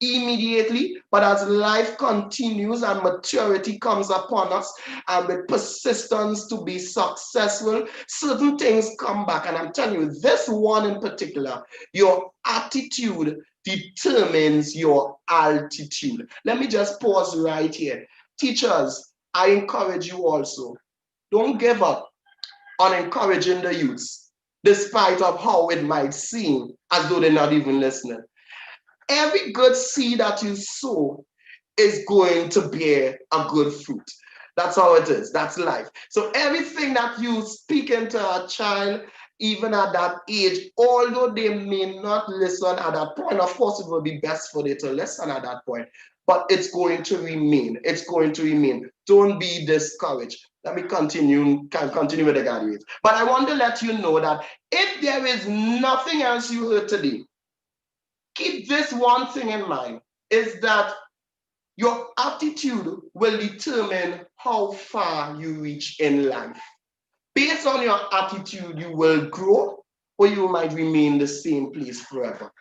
immediately, but as life continues and maturity comes upon us, and with persistence to be successful, certain things come back. And I'm telling you, this one in particular, your attitude determines your altitude. Let me just pause right here. Teachers, I encourage you also, don't give up on encouraging the youths, despite of how it might seem as though they're not even listening. Every good seed that you sow is going to bear a good fruit. That's how it is. That's life. So everything that you speak into a child, even at that age, although they may not listen at that point, of course, it will be best for them to listen at that point, but it's going to remain. It's going to remain. Don't be discouraged. Let me continue with the graduates. But I want to let you know that if there is nothing else you heard today, keep this one thing in mind, is that your attitude will determine how far you reach in life. Based on your attitude, you will grow or you might remain the same place forever.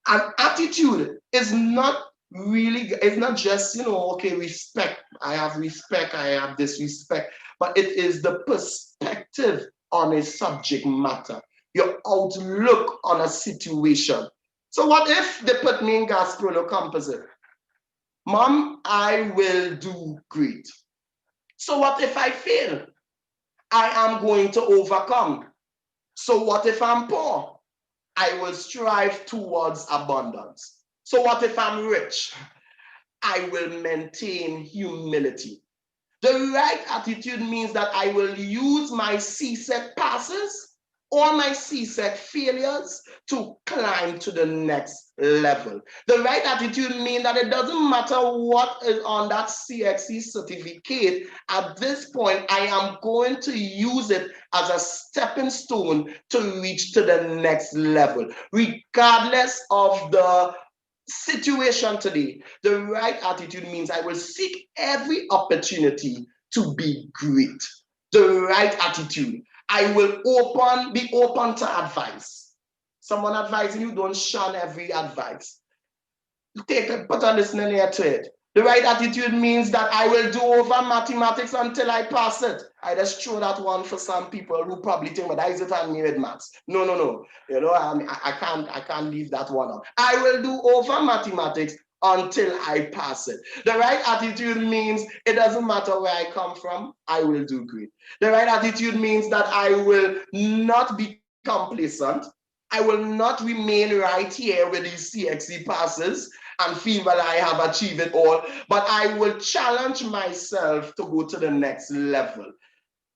And attitude is not really, it's not just, you know, okay, respect, I have this respect, but it is the perspective on a subject matter, your outlook on a situation. So what if they put me in Gasparillo composite? Mom, I will do great. So what if I fail? I am going to overcome. So what if I'm poor? I will strive towards abundance. So what if I'm rich? I will maintain humility. The right attitude means that I will use my CSEC passes or my CSEC failures to climb to the next level. The right attitude means that it doesn't matter what is on that CXC certificate. At this point, I am going to use it as a stepping stone to reach to the next level, regardless of the situation today. The right attitude means I will seek every opportunity to be great. The right attitude. I will be open to advice. Someone advising you, don't shun every advice. Put a listening ear to it. The right attitude means that I will do over mathematics until I pass it. I just throw that one for some people who probably think, but is it on me with maths? No. You know, I can't leave that one out. I will do over mathematics until I pass it. The right attitude means it doesn't matter where I come from, I will do great. The right attitude means that I will not be complacent. I will not remain right here with these CXC passes and feel that I have achieved it all, but I will challenge myself to go to the next level.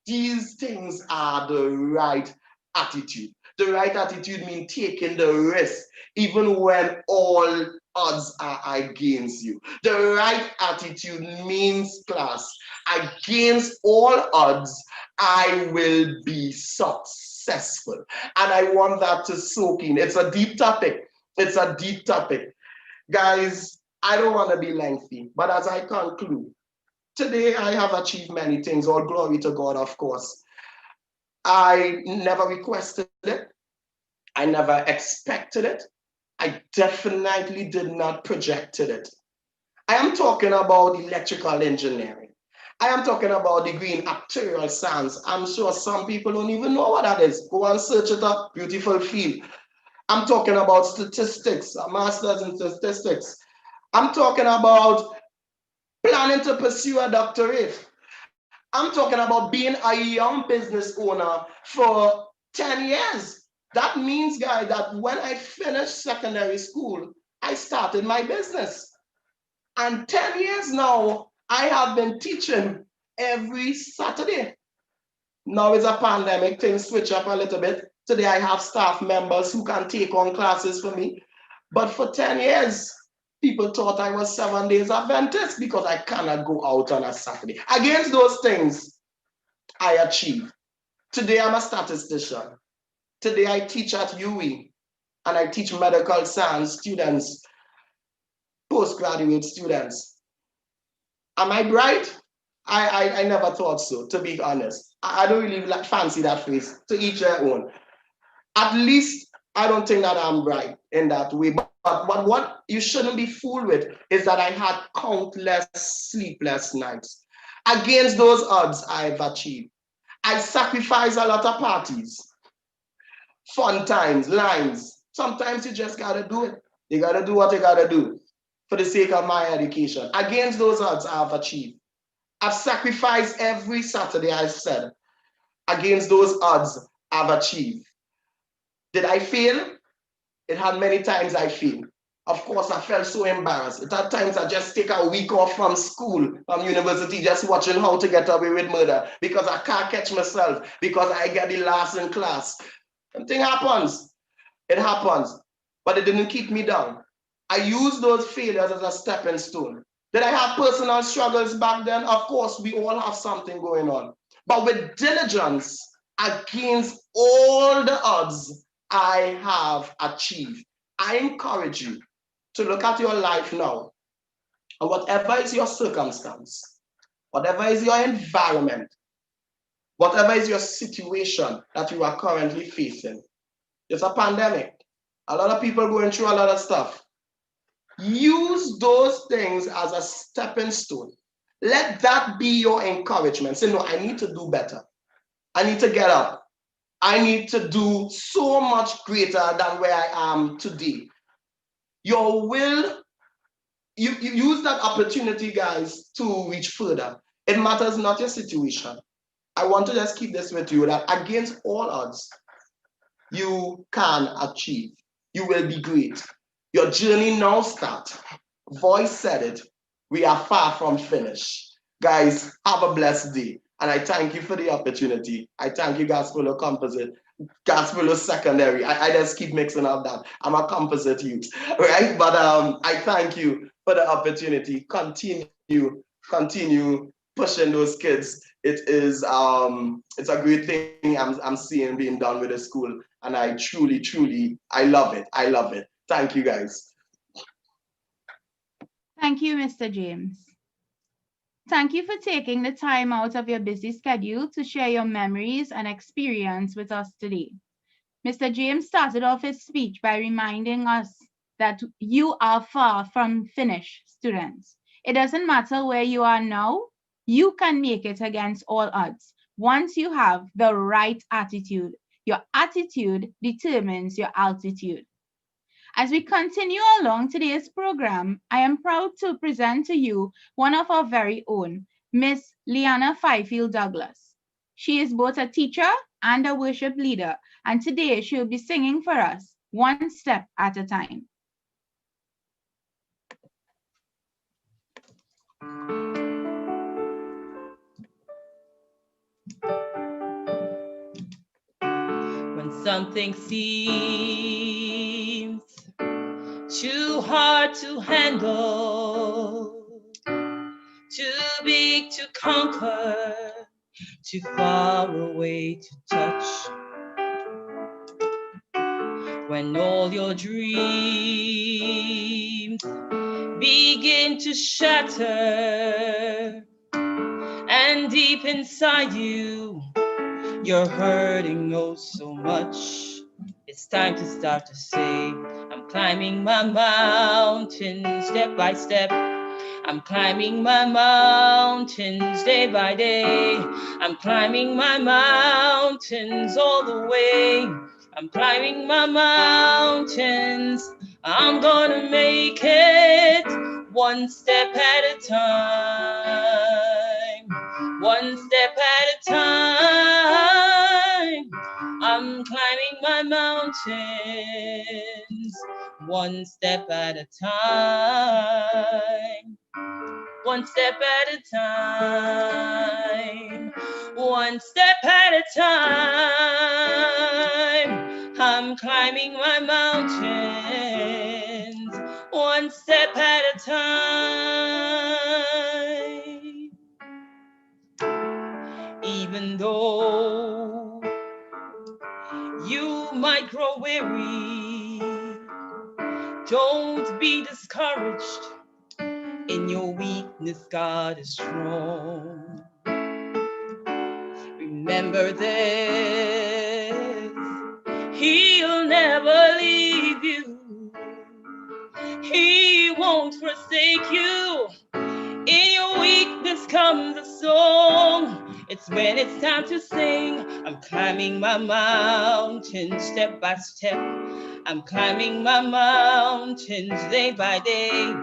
These things are the right attitude. The right attitude means taking the risk, even when all odds are against you. The right attitude means, class, against all odds, I will be successful. And I want that to soak in. It's a deep topic. It's a deep topic. Guys, I don't want to be lengthy, but as I conclude, today I have achieved many things. All glory to God, of course. I never requested it. I never expected it. I definitely did not project it. I am talking about electrical engineering. I am talking about degree in actuarial science. I'm sure some people don't even know what that is. Go and search it up. Beautiful field. I'm talking about statistics, a master's in statistics. I'm talking about planning to pursue a doctorate. I'm talking about being a young business owner for 10 years. That means, guys, that when I finished secondary school, I started my business. And 10 years now, I have been teaching every Saturday. Now it's a pandemic, things switch up a little bit. Today I have staff members who can take on classes for me. But for 10 years, people thought I was 7 days Adventist because I cannot go out on a Saturday. Against those things, I achieve. Today I'm a statistician. Today I teach at UE and I teach medical science students, postgraduate students. Am I bright? I never thought so, to be honest. I don't really fancy that phrase, to each their own. At least I don't think that I'm bright in that way. But what you shouldn't be fooled with is that I had countless sleepless nights. Against those odds, I've achieved. I sacrifice a lot of parties, fun times, lines. Sometimes you just gotta do it. You gotta do what you gotta do for the sake of my education. Against those odds, I've achieved. I've sacrificed every Saturday, I said. Against those odds, I've achieved. Did I fail? It had many times I failed. Of course, I felt so embarrassed. It had times I just take a week off from school, from university, just watching How to Get Away with Murder because I can't catch myself, because I get the last in class. Something happens. It happens. But it didn't keep me down. I used those failures as a stepping stone. Did I have personal struggles back then? Of course, we all have something going on. But with diligence, against all the odds, I have achieved. I encourage you to look at your life now, and whatever is your circumstance, whatever is your environment, whatever is your situation that you are currently facing. It's a pandemic. A lot of people going through a lot of stuff. Use those things as a stepping stone. Let that be your encouragement. Say, no, I need to do better. I need to get up. I need to do so much greater than where I am today. Your will, you use that opportunity, guys, to reach further. It matters not your situation. I want to just keep this with you, that against all odds, you can achieve. You will be great. Your journey now starts. Voice said it. We are far from finished. Guys, have a blessed day. And I thank you for the opportunity. I thank you, Gasparillo Composite, Gasparillo Secondary. I just keep mixing up that. I'm a composite youth, right? But I thank you for the opportunity. Continue pushing those kids. It's a great thing I'm seeing being done with the school. And I truly, I love it. I love it. Thank you, guys. Thank you, Mr. James. Thank you for taking the time out of your busy schedule to share your memories and experience with us today. Mr. James started off his speech by reminding us that you are far from finished, students. It doesn't matter where you are now, you can make it against all odds once you have the right attitude. Your attitude determines your altitude. As we continue along today's program, I am proud to present to you one of our very own, Miss Lyanna Fifield Douglas. She is both a teacher and a worship leader, and today she'll be singing for us, One Step at a Time. something seems too hard to handle, too big to conquer, too far away to touch. When all your dreams begin to shatter, and deep inside you, you're hurting oh so much. It's time to start to say, I'm climbing my mountain step by step. I'm climbing my mountains day by day. I'm climbing my mountains all the way. I'm climbing my mountains. I'm gonna make it one step at a time. One step at a time. I'm climbing my mountains one step at a time. One step at a time. One step at a time. I'm climbing my mountains one step at a time. Even though you might grow weary, don't be discouraged. In your weakness, God is strong. Remember this, He'll never leave you. He won't forsake you. In your weakness comes a song. It's when it's time to sing. I'm climbing my mountain step by step. I'm climbing my mountains day by day.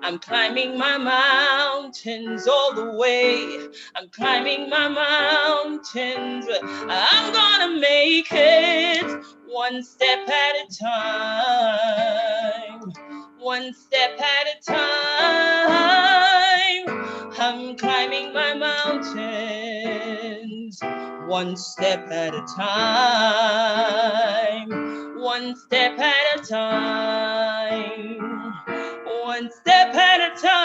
I'm climbing my mountains all the way. I'm climbing my mountains. I'm gonna make it one step at a time. One step at a time. I'm climbing my mountains one step at a time. One step at a time. One step at a time.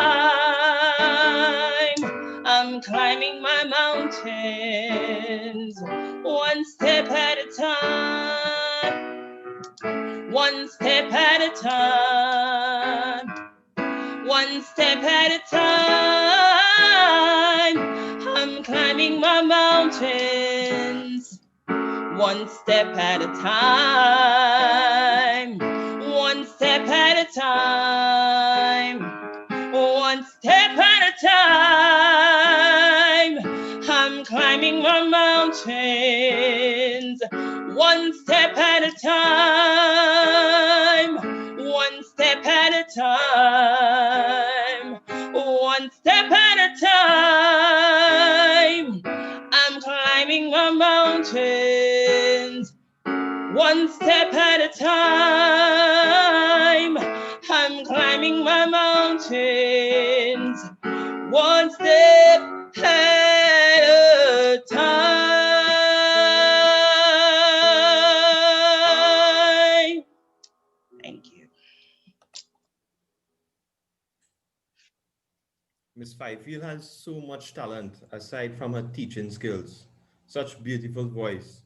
I'm climbing my mountains one step at a time. One step at a time. One step at a time. I'm climbing my mountains one step at a time. One step at a time. One step at a time. I'm climbing my mountains one step at a time. One step at a time. One step at a time. I'm climbing my mountains one step at a time. I'm climbing my mountains one step at a time. Thank you. Miss Fifield has so much talent aside from her teaching skills. Such beautiful voice.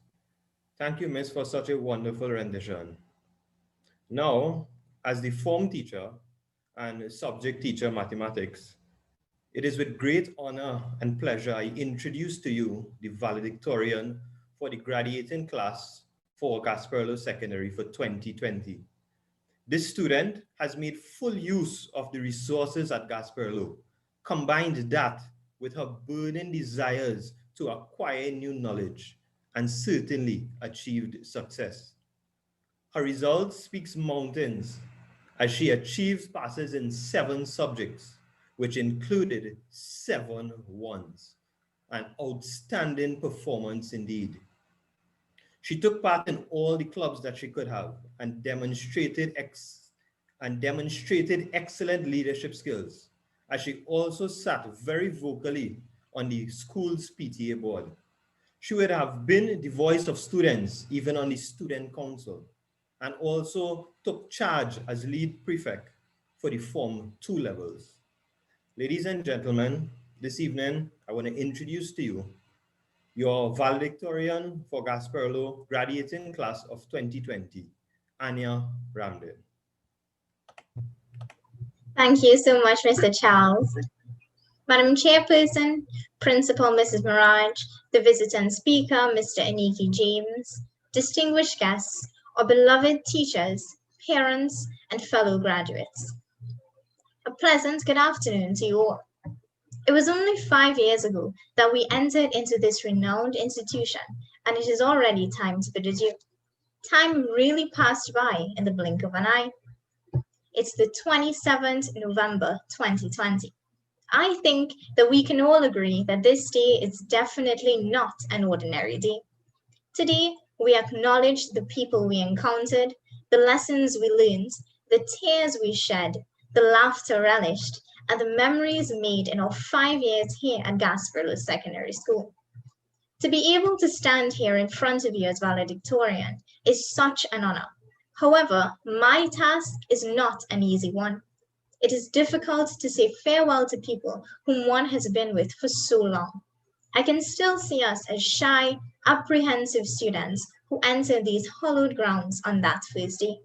Thank you, Miss, for such a wonderful rendition. Now, as the form teacher and subject teacher mathematics, it is with great honor and pleasure I introduce to you the valedictorian for the graduating class for Gasparillo Secondary for 2020. This student has made full use of the resources at Gasparillo, combined that with her burning desires to acquire new knowledge, and certainly achieved success. Her results speaks mountains as she achieves passes in 7 subjects, which included 7 ones. An outstanding performance indeed. She took part in all the clubs that she could have and demonstrated excellent leadership skills, as she also sat very vocally on the school's PTA board. She would have been the voice of students, even on the student council, and also took charge as lead prefect for the Form 2 levels. Ladies and gentlemen, this evening I want to introduce to you your valedictorian for Gasparillo graduating class of 2020, Anya Ramdin. Thank you so much, Mr. Charles. Madam Chairperson, Principal Mrs. Mirage, the visiting speaker, Mr. Akini James, distinguished guests, our beloved teachers, parents, and fellow graduates. A pleasant good afternoon to you all. It was only 5 years ago that we entered into this renowned institution, and it is already time to bid adieu. Time really passed by in the blink of an eye. It's the 27th November 2020. I think that we can all agree that this day is definitely not an ordinary day. Today, we acknowledge the people we encountered, the lessons we learned, the tears we shed, the laughter relished, and the memories made in our 5 years here at Gasparillo Secondary School. To be able to stand here in front of you as valedictorian is such an honor. However, my task is not an easy one. It is difficult to say farewell to people whom one has been with for so long. I can still see us as shy, apprehensive students who entered these hallowed grounds on that first day.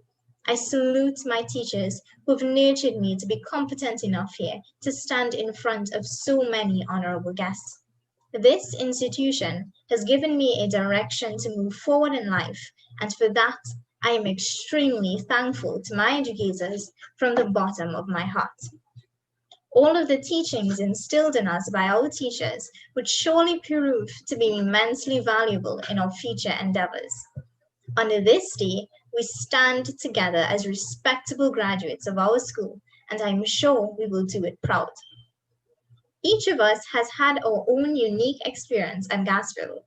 I salute my teachers who have nurtured me to be competent enough here to stand in front of so many honorable guests. This institution has given me a direction to move forward in life, and for that, I am extremely thankful to my educators from the bottom of my heart. All of the teachings instilled in us by our teachers would surely prove to be immensely valuable in our future endeavors. On this day, we stand together as respectable graduates of our school, and I'm sure we will do it proud. Each of us has had our own unique experience at Gasparillo,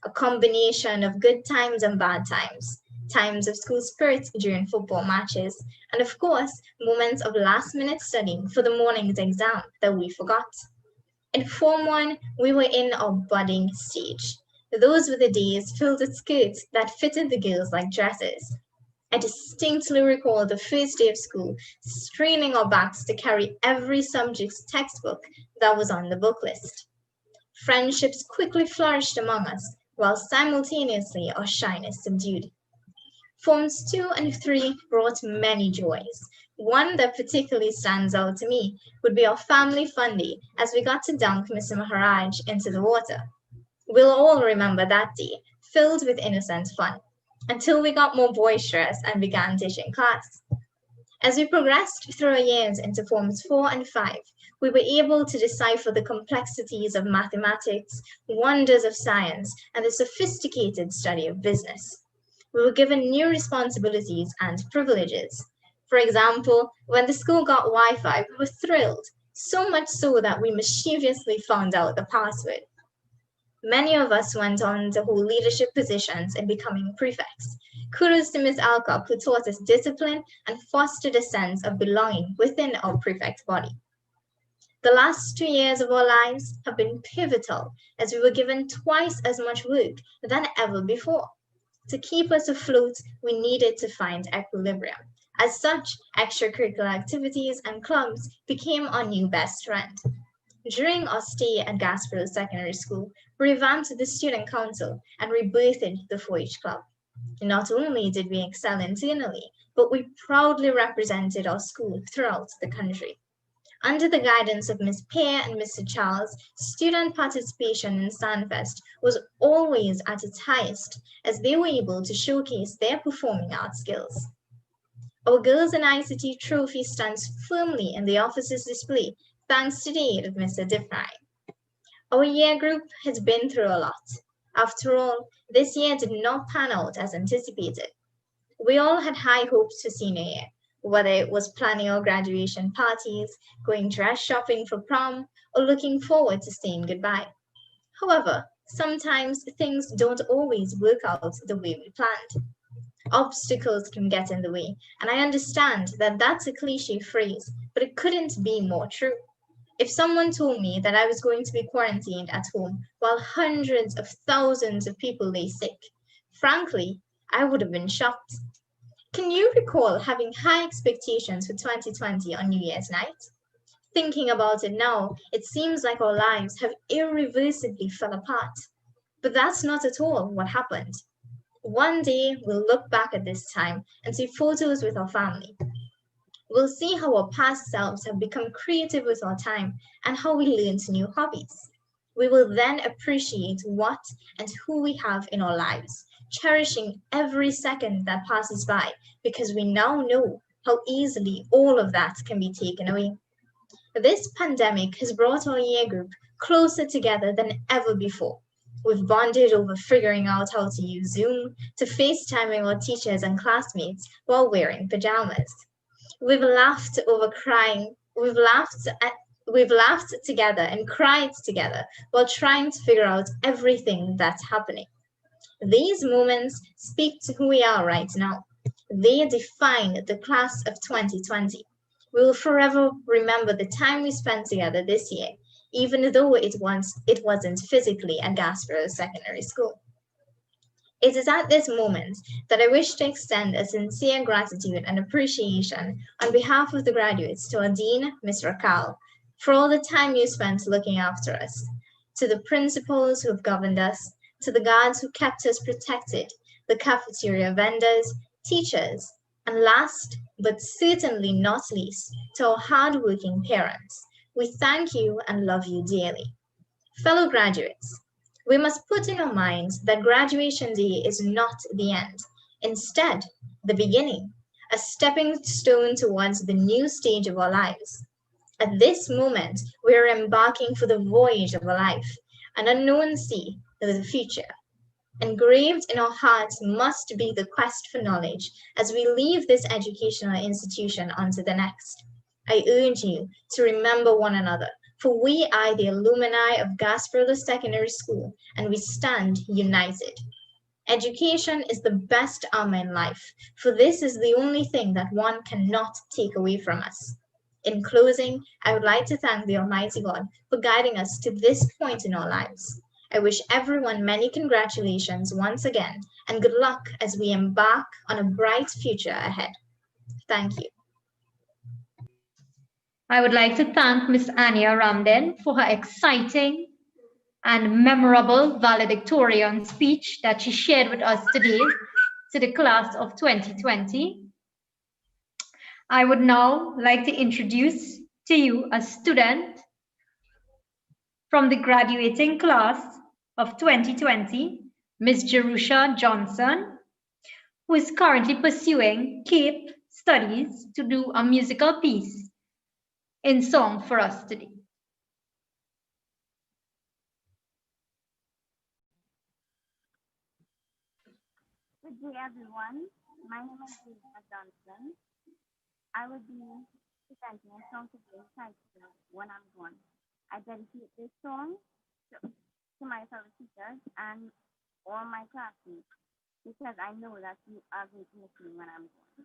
a combination of good times and bad times, times of school spirit during football matches, and of course, moments of last-minute studying for the morning's exam that we forgot. In Form 1, we were in our budding stage. Those were the days filled with skirts that fitted the girls like dresses. I distinctly recall the first day of school, straining our backs to carry every subject's textbook that was on the book list. Friendships quickly flourished among us, while simultaneously our shyness subdued. Forms 2 and 3 brought many joys. One that particularly stands out to me would be our family fun day as we got to dunk Mr. Maharaj into the water. We'll all remember that day, filled with innocent fun, until we got more boisterous and began teaching class. As we progressed through our years into Forms 4 and 5, we were able to decipher the complexities of mathematics, wonders of science, and the sophisticated study of business. We were given new responsibilities and privileges. For example, when the school got Wi-Fi, we were thrilled, so much so that we mischievously found out the password. Many of us went on to hold leadership positions and becoming prefects. Kudos to Ms. Alcott, who taught us discipline and fostered a sense of belonging within our prefect body. The last 2 years of our lives have been pivotal as we were given twice as much work than ever before. To keep us afloat, we needed to find equilibrium. As such, extracurricular activities and clubs became our new best friend. During our stay at Gasparillo Secondary School, we revamped the student council and rebirthed the 4-H club. Not only did we excel internally, but we proudly represented our school throughout the country. Under the guidance of Ms. Pear and Mr. Charles, student participation in Sandfest was always at its highest, as they were able to showcase their performing arts skills. Our Girls in ICT trophy stands firmly in the office's display, thanks to the aid of Mr. Diffry. Our year group has been through a lot. After all, this year did not pan out as anticipated. We all had high hopes for senior year, whether it was planning our graduation parties, going dress shopping for prom, or looking forward to saying goodbye. However, sometimes things don't always work out the way we planned. Obstacles can get in the way, and I understand that that's a cliche phrase, but it couldn't be more true. If someone told me that I was going to be quarantined at home while hundreds of thousands of people lay sick, frankly, I would have been shocked. Can you recall having high expectations for 2020 on New Year's night? Thinking about it now, it seems like our lives have irreversibly fell apart. But that's not at all what happened. One day, we'll look back at this time and see photos with our family. We'll see how our past selves have become creative with our time and how we learned new hobbies. We will then appreciate what and who we have in our lives, cherishing every second that passes by because we now know how easily all of that can be taken away. This pandemic has brought our year group closer together than ever before. We've bonded over figuring out how to use Zoom, to FaceTiming our teachers and classmates while wearing pajamas. We've laughed over crying. We've laughed together and cried together while trying to figure out everything that's happening. These moments speak to who we are right now. They define the class of 2020. We will forever remember the time we spent together this year, even though it wasn't physically at Gasparillo Secondary School. It is at this moment that I wish to extend a sincere gratitude and appreciation on behalf of the graduates to our Dean, Mr. Rakal, for all the time you spent looking after us, to the principals who have governed us, to the guards who kept us protected, the cafeteria vendors, teachers, and last but certainly not least, to our hardworking parents. We thank you and love you dearly. Fellow graduates, we must put in our minds that graduation day is not the end. Instead, the beginning, a stepping stone towards the new stage of our lives. At this moment, we are embarking for the voyage of a life, an unknown sea of the future. Engraved in our hearts must be the quest for knowledge as we leave this educational institution onto the next. I urge you to remember one another, for we are the alumni of Gasparillo Secondary School, and we stand united. Education is the best armor in life, for this is the only thing that one cannot take away from us. In closing, I would like to thank the Almighty God for guiding us to this point in our lives. I wish everyone many congratulations once again, and good luck as we embark on a bright future ahead. Thank you. I would like to thank Ms. Anya Ramden for her exciting and memorable valedictorian speech that she shared with us today to the class of 2020. I would now like to introduce to you a student from the graduating class of 2020, Ms. Jerusha Johnson, who is currently pursuing CAPE studies to do a musical piece in song for us today. Good day, everyone. My name is Jerusha Johnson. I will be presenting a song today entitled When I'm Gone. I dedicate this song to my fellow teachers and all my classmates because I know that you are going to miss me when I'm gone.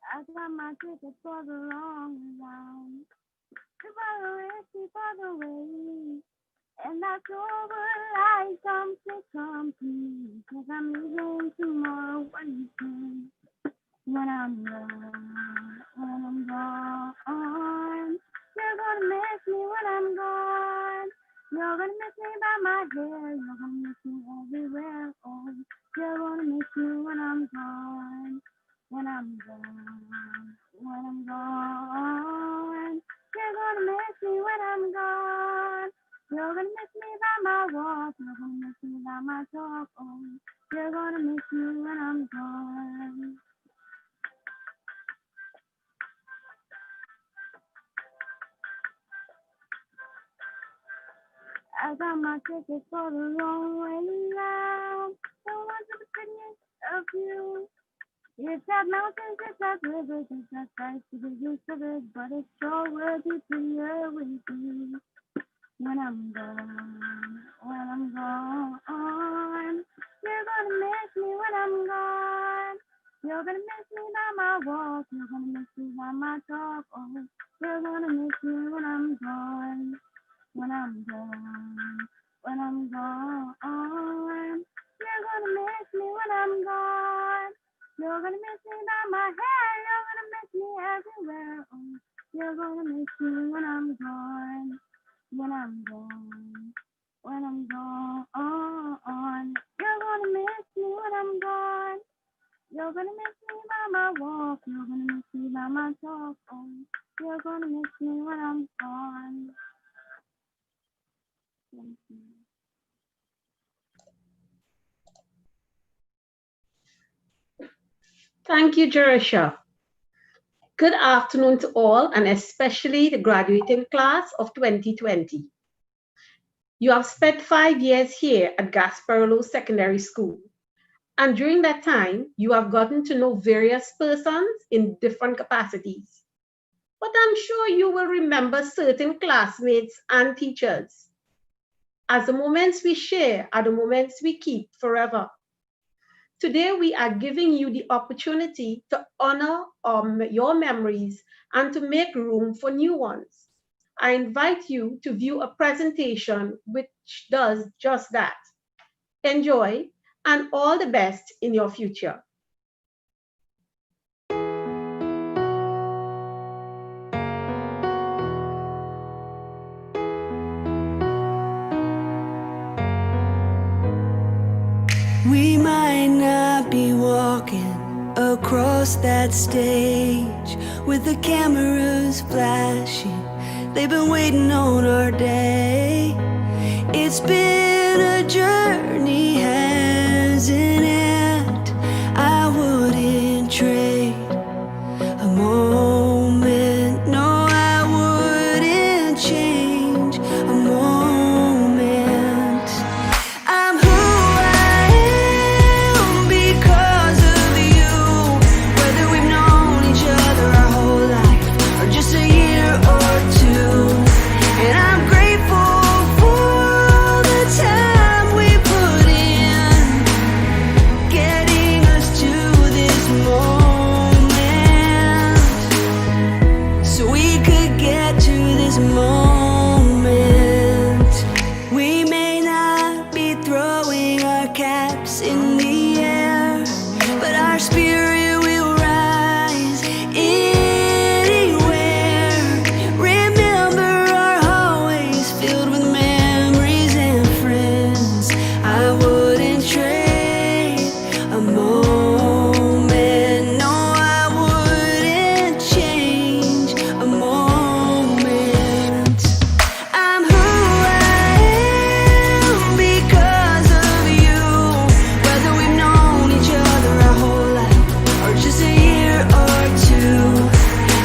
I got my ticket for the long ride. To follow it, keep all the way. And that's over like something complete. Cause I'm leaving tomorrow when I'm gone. You're gonna miss me when I'm gone. You're gonna miss me by my hair. You're gonna miss me everywhere. Oh, you're gonna miss me when I'm gone. When I'm gone. When I'm gone. You're gonna miss me when I'm gone. You're gonna miss me by my walk. You're gonna miss me by my talk. Oh, you're gonna miss me when I'm gone. I got my ticket for the long way round. Don't want to opinion of you. It's that mountains, it's that rivers, it's that sights to get used to it, but it's sure worth it to hear with you. When I'm gone, you're gonna miss me when I'm gone. You're gonna miss me by my walk. You're gonna miss me by my talk. Oh, you're gonna miss me when I'm gone. When I'm gone. When I'm gone. You're gonna miss me when I'm gone. You're gonna miss me by my hair. You're gonna miss me everywhere. Oh, you're gonna miss me when I'm gone. When I'm gone. When I'm gone. You're gonna miss me when I'm gone. You're gonna miss me by my walk. You're gonna miss me by my talk. Oh, you're gonna miss me when I'm gone. Thank you. Thank you, Jerusha. Good afternoon to all, and especially the graduating class of 2020. You have spent 5 years here at Gasparillo Secondary School, and during that time, you have gotten to know various persons in different capacities. But I'm sure you will remember certain classmates and teachers, as the moments we share are the moments we keep forever. Today, we are giving you the opportunity to honor your memories and to make room for new ones. I invite you to view a presentation which does just that. Enjoy, and all the best in your future. We might not be walking across that stage with the cameras flashing. They've been waiting on our day. It's been a journey, hasn't it? I wouldn't trade a moment. No, I wouldn't change a moment. I'm who I am because of you. Whether we've known each other our whole life or just a year or two. And I'm grateful for the time we put in, getting us to this moment, so we could get to this moment. We may not be throwing our caps in the air, but our spirit will rise anywhere. Remember our hallways filled with memories and friends. I wouldn't trade a moment. No, I wouldn't change a moment. I'm who I am because of you. Whether we've known each other our whole life or just a year or two.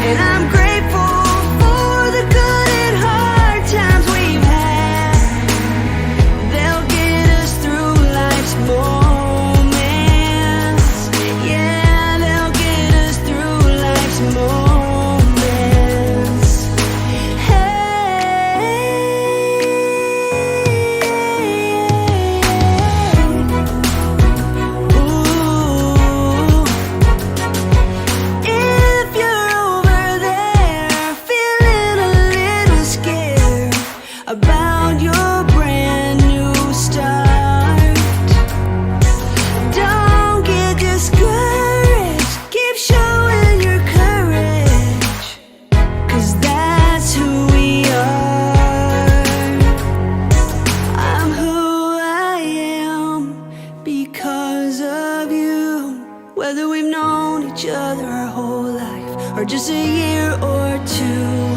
And I'm grateful for the good and hard times we've had. They'll get us through life's moments. Yeah, they'll get us through life's moments. Hey, ooh. If you're over there feeling a little scared about your brand new start, don't get discouraged. Keep showing your courage, 'cause that's who we are. I'm who I am because of you. Whether we've known each other our whole life or just a year or two.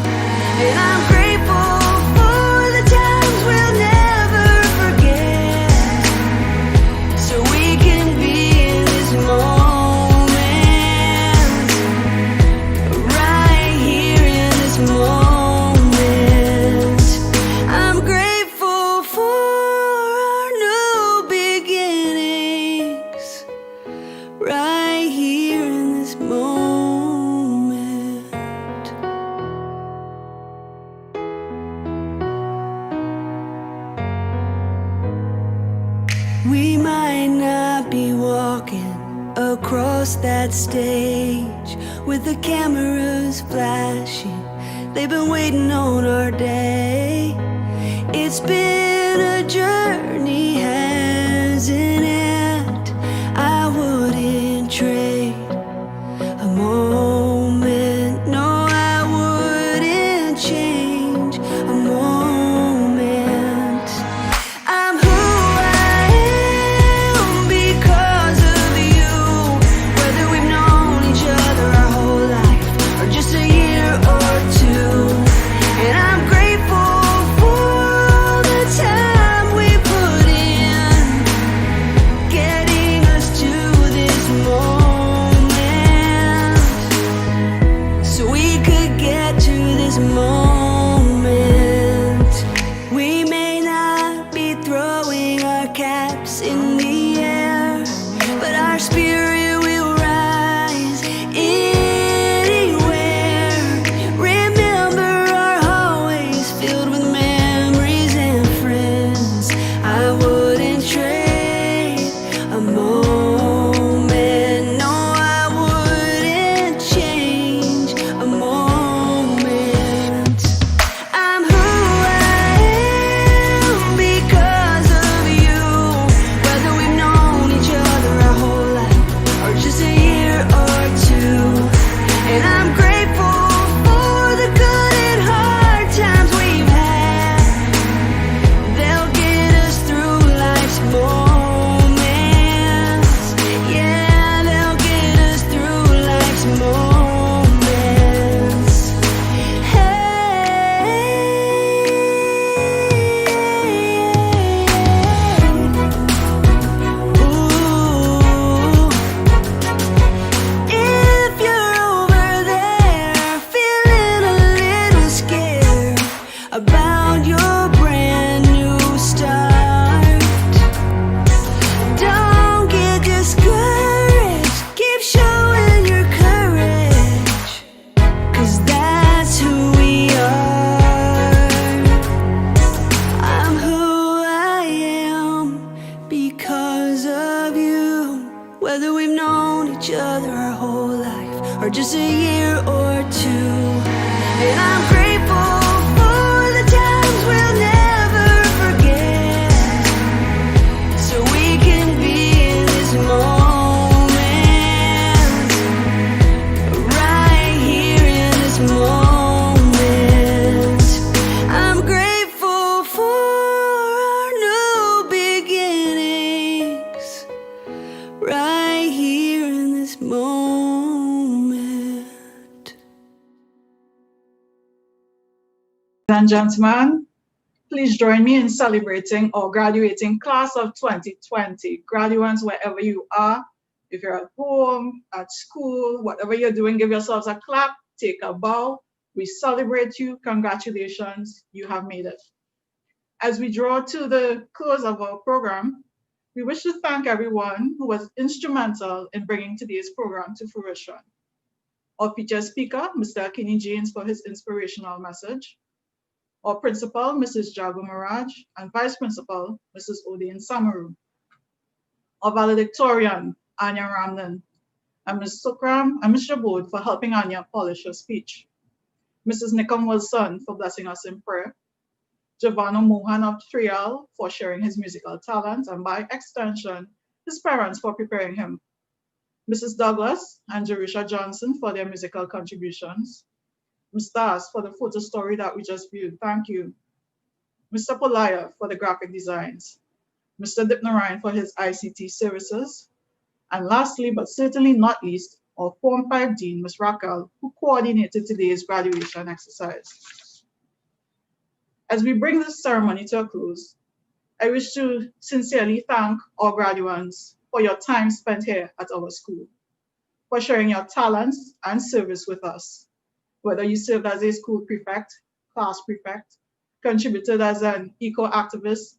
And I'm grateful for the times we'll never forget, so we can be in this moment, right here in this moment. I'm grateful for our new beginnings, right here in this moment. across that stage with the cameras flashing. They've been waiting on our day. It's been a journey, hasn't it? I wouldn't trade a moment. No, I wouldn't change a moment. I'm who I am because of you. Whether we've known each other our whole life or just a year or two. And I'm grateful for the time we put in, getting us to this moment, so we could get to this moment. We may not be throwing our caps in the air, but our spirit will rise anywhere. Remember our hallways filled with memories and friends. I wouldn't trade a moment. No, I wouldn't change a moment. I'm who I am because of you. Whether we've known each other our whole life or just a year or two. And I'm grateful for the good and hard times we've had. They'll get us through life's moments. Yeah, they'll get us through life's moments. If you're over there feeling a little scared about your brand new start, don't get discouraged. Keep showing your courage, 'cause that's who we are. I'm who I am because of you. Whether we've known each other our whole life or just a year or two. And I'm grateful for the times we'll never forget, so we can be in this moment, right here in this moment. I'm grateful for our new beginnings, right here in this moment. And gentlemen, please join me in celebrating our graduating class of 2020. Graduates, wherever you are, if you're at home, at school, whatever you're doing, give yourselves a clap, take a bow. We celebrate you. Congratulations, you have made it. As we draw to the close of our program, we wish to thank everyone who was instrumental in bringing today's program to fruition. Our featured speaker, Mr. Akini James, for his inspirational message. Our principal, Mrs. Jago Maraj, and vice principal, Mrs. Odin Samaru. Our valedictorian, Anya Ramnan, and Ms. Sukram and Mr. Bod for helping Anya polish her speech. Mrs. Nikam Wilson for blessing us in prayer. Giovanna Mohan of Trial for sharing his musical talent, and by extension, his parents for preparing him. Mrs. Douglas and Jerusha Johnson for their musical contributions. Ms. Das for the photo story that we just viewed. Thank you. Mr. Polaya for the graphic designs. Mr. Dipnarayan for his ICT services. And lastly, but certainly not least, our Form 5 Dean, Ms. Raquel, who coordinated today's graduation exercise. As we bring this ceremony to a close, I wish to sincerely thank our graduates for your time spent here at our school, for sharing your talents and service with us. Whether you served as a school prefect, class prefect, contributed as an eco-activist,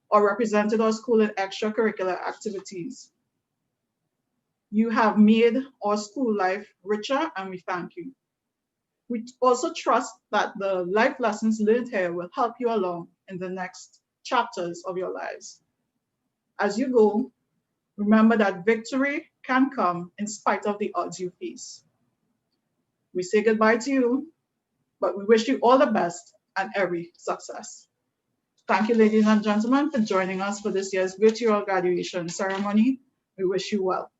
or represented our school in extracurricular activities. You have made our school life richer, and we thank you. We also trust that the life lessons learned here will help you along in the next chapters of your lives. As you go, remember that victory can come in spite of the odds you face. We say goodbye to you, but we wish you all the best and every success. Thank you, ladies and gentlemen, for joining us for this year's virtual graduation ceremony. We wish you well.